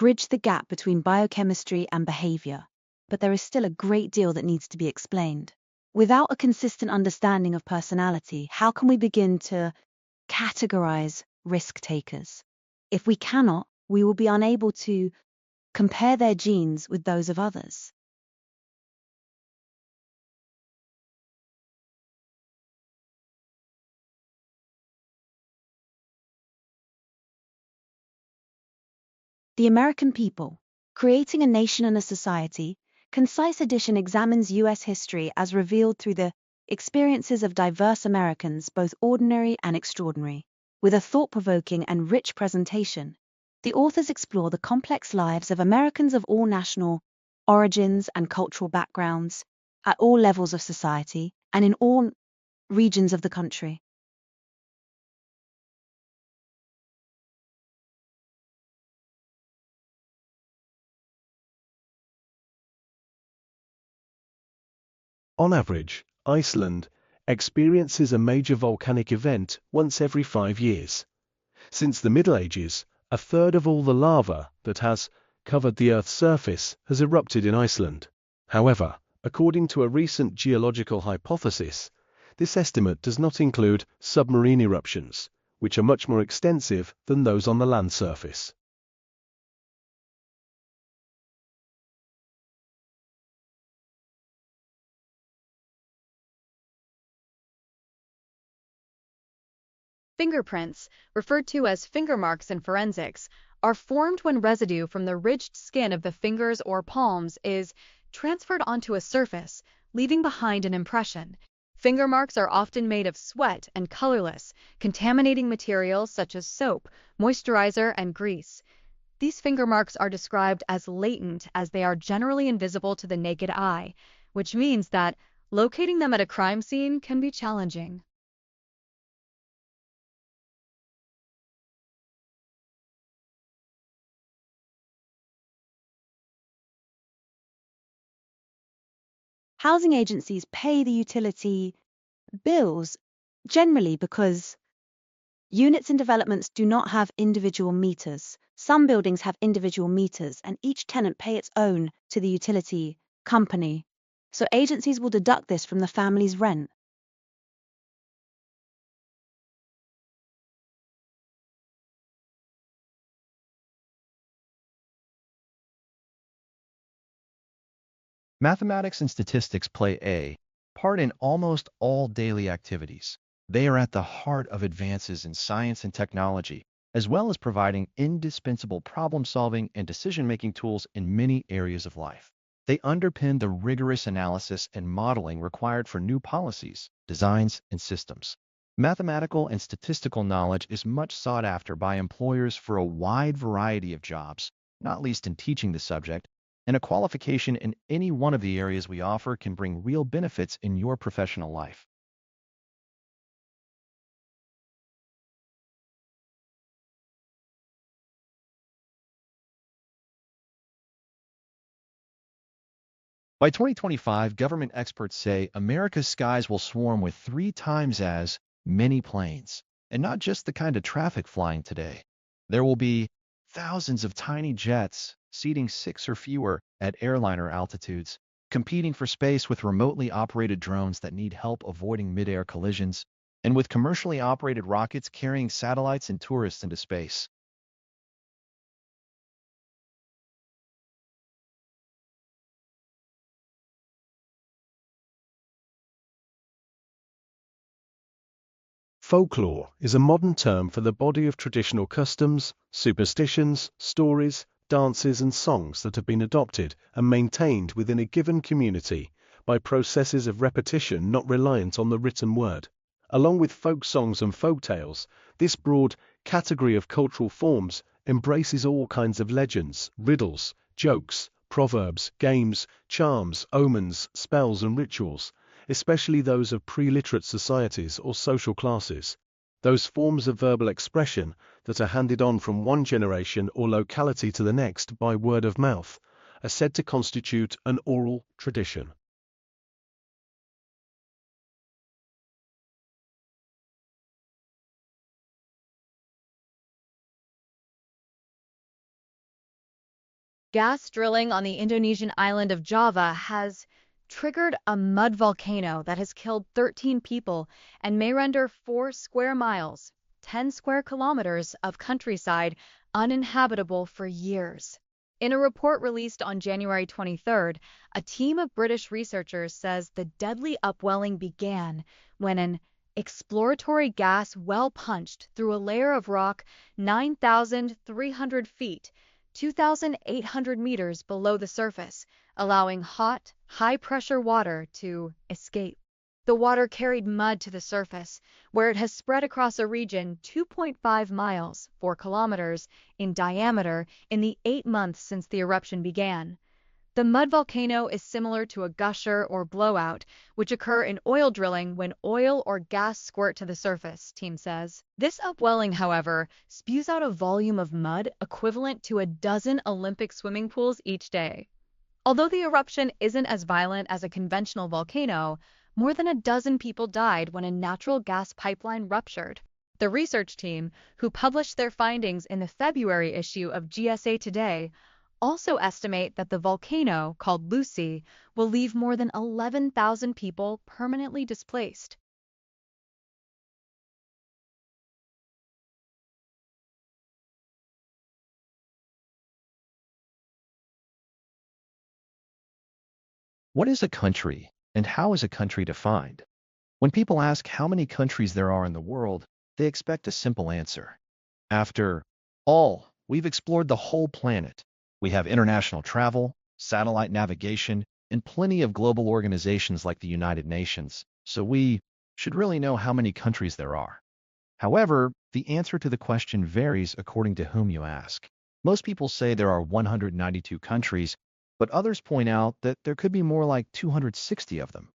Speaker 2: bridge the gap between biochemistry and behavior, but there is still a great deal that needs to be explained. Without a consistent understanding of personality, how can we begin to categorize risk takers? If we cannot, we will be unable to compare their genes with those of others. The American People, Creating a Nation and a Society, concise edition examines U.S. history as revealed through the experiences of diverse Americans, both ordinary and extraordinary. With a thought-provoking and rich presentation, the authors explore the complex lives of Americans of all national origins and cultural backgrounds, at all levels of society, and in all regions of the country.
Speaker 3: On average, Iceland experiences a major volcanic event once every 5 years. Since the Middle Ages, a third of all the lava that has covered the Earth's surface has erupted in Iceland. However, according to a recent geological hypothesis, this estimate does not include submarine eruptions, which are much more extensive than those on the land surface.
Speaker 4: Fingerprints, referred to as finger marks in forensics, are formed when residue from the ridged skin of the fingers or palms is transferred onto a surface, leaving behind an impression. Finger marks are often made of sweat and colorless, contaminating materials such as soap, moisturizer, and grease. These finger marks are described as latent as they are generally invisible to the naked eye, which means that locating them at a crime scene can be challenging.
Speaker 2: Housing agencies pay the utility bills generally because units and developments do not have individual meters. Some buildings have individual meters and each tenant pay its own to the utility company. So agencies will deduct this from the family's rent.
Speaker 5: Mathematics and statistics play a part in almost all daily activities. They are at the heart of advances in science and technology, as well as providing indispensable problem-solving and decision-making tools in many areas of life. They underpin the rigorous analysis and modeling required for new policies, designs, and systems. Mathematical and statistical knowledge is much sought after by employers for a wide variety of jobs, not least in teaching the subject, and a qualification in any one of the areas we offer can bring real benefits in your professional life. By 2025, government experts say America's skies will swarm with 3 times as many planes, and not just the kind of traffic flying today. There will be thousands of tiny jets, seating 6 or fewer at airliner altitudes, competing for space with remotely operated drones that need help avoiding mid-air collisions, and with commercially operated rockets carrying satellites and tourists into space.
Speaker 3: Folklore is a modern term for the body of traditional customs, superstitions, stories, dances, and songs that have been adopted and maintained within a given community by processes of repetition not reliant on the written word. Along with folk songs and folk tales, this broad category of cultural forms embraces all kinds of legends, riddles, jokes, proverbs, games, charms, omens, spells, and rituals, especially those of pre-literate societies or social classes. Those forms of verbal expression that are handed on from one generation or locality to the next by word of mouth are said to constitute an oral tradition.
Speaker 4: Gas drilling on the Indonesian island of Java has triggered a mud volcano that has killed 13 people and may render 4 square miles, 10 square kilometers of countryside uninhabitable for years. In a report released on January 23rd, a team of British researchers says the deadly upwelling began when an exploratory gas well punched through a layer of rock 9,300 feet, 2,800 meters below the surface, allowing hot, high-pressure water to escape. The water carried mud to the surface, where it has spread across a region 2.5 miles, 4 kilometers, in diameter in the 8 months since the eruption began. The mud volcano is similar to a gusher or blowout, which occur in oil drilling when oil or gas squirt to the surface, team says. This upwelling, however, spews out a volume of mud equivalent to a dozen Olympic swimming pools each day. Although the eruption isn't as violent as a conventional volcano, more than a dozen people died when a natural gas pipeline ruptured. The research team, who published their findings in the February issue of GSA Today, also estimate that the volcano, called Lucy, will leave more than 11,000 people permanently displaced.
Speaker 5: What is a country, and how is a country defined? When people ask how many countries there are in the world, they expect a simple answer. After all, we've explored the whole planet. We have international travel, satellite navigation, and plenty of global organizations like the United Nations, so we should really know how many countries there are. However, the answer to the question varies according to whom you ask. Most people say there are 192 countries, but others point out that there could be more like 260 of them.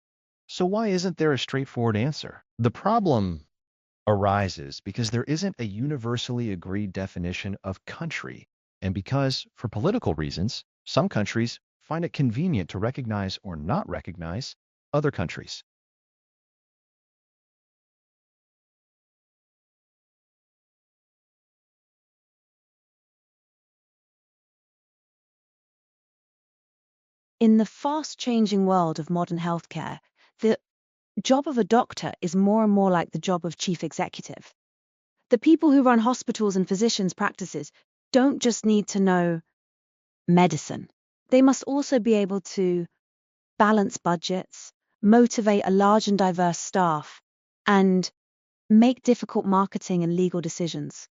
Speaker 5: So why isn't there a straightforward answer? The problem arises because there isn't a universally agreed definition of country, and because, for political reasons, some countries find it convenient to recognize or not recognize other countries.
Speaker 2: In the fast-changing world of modern healthcare, the job of a doctor is more and more like the job of chief executive. The people who run hospitals and physicians' practices don't just need to know medicine. They must also be able to balance budgets, motivate a large and diverse staff, and make difficult marketing and legal decisions.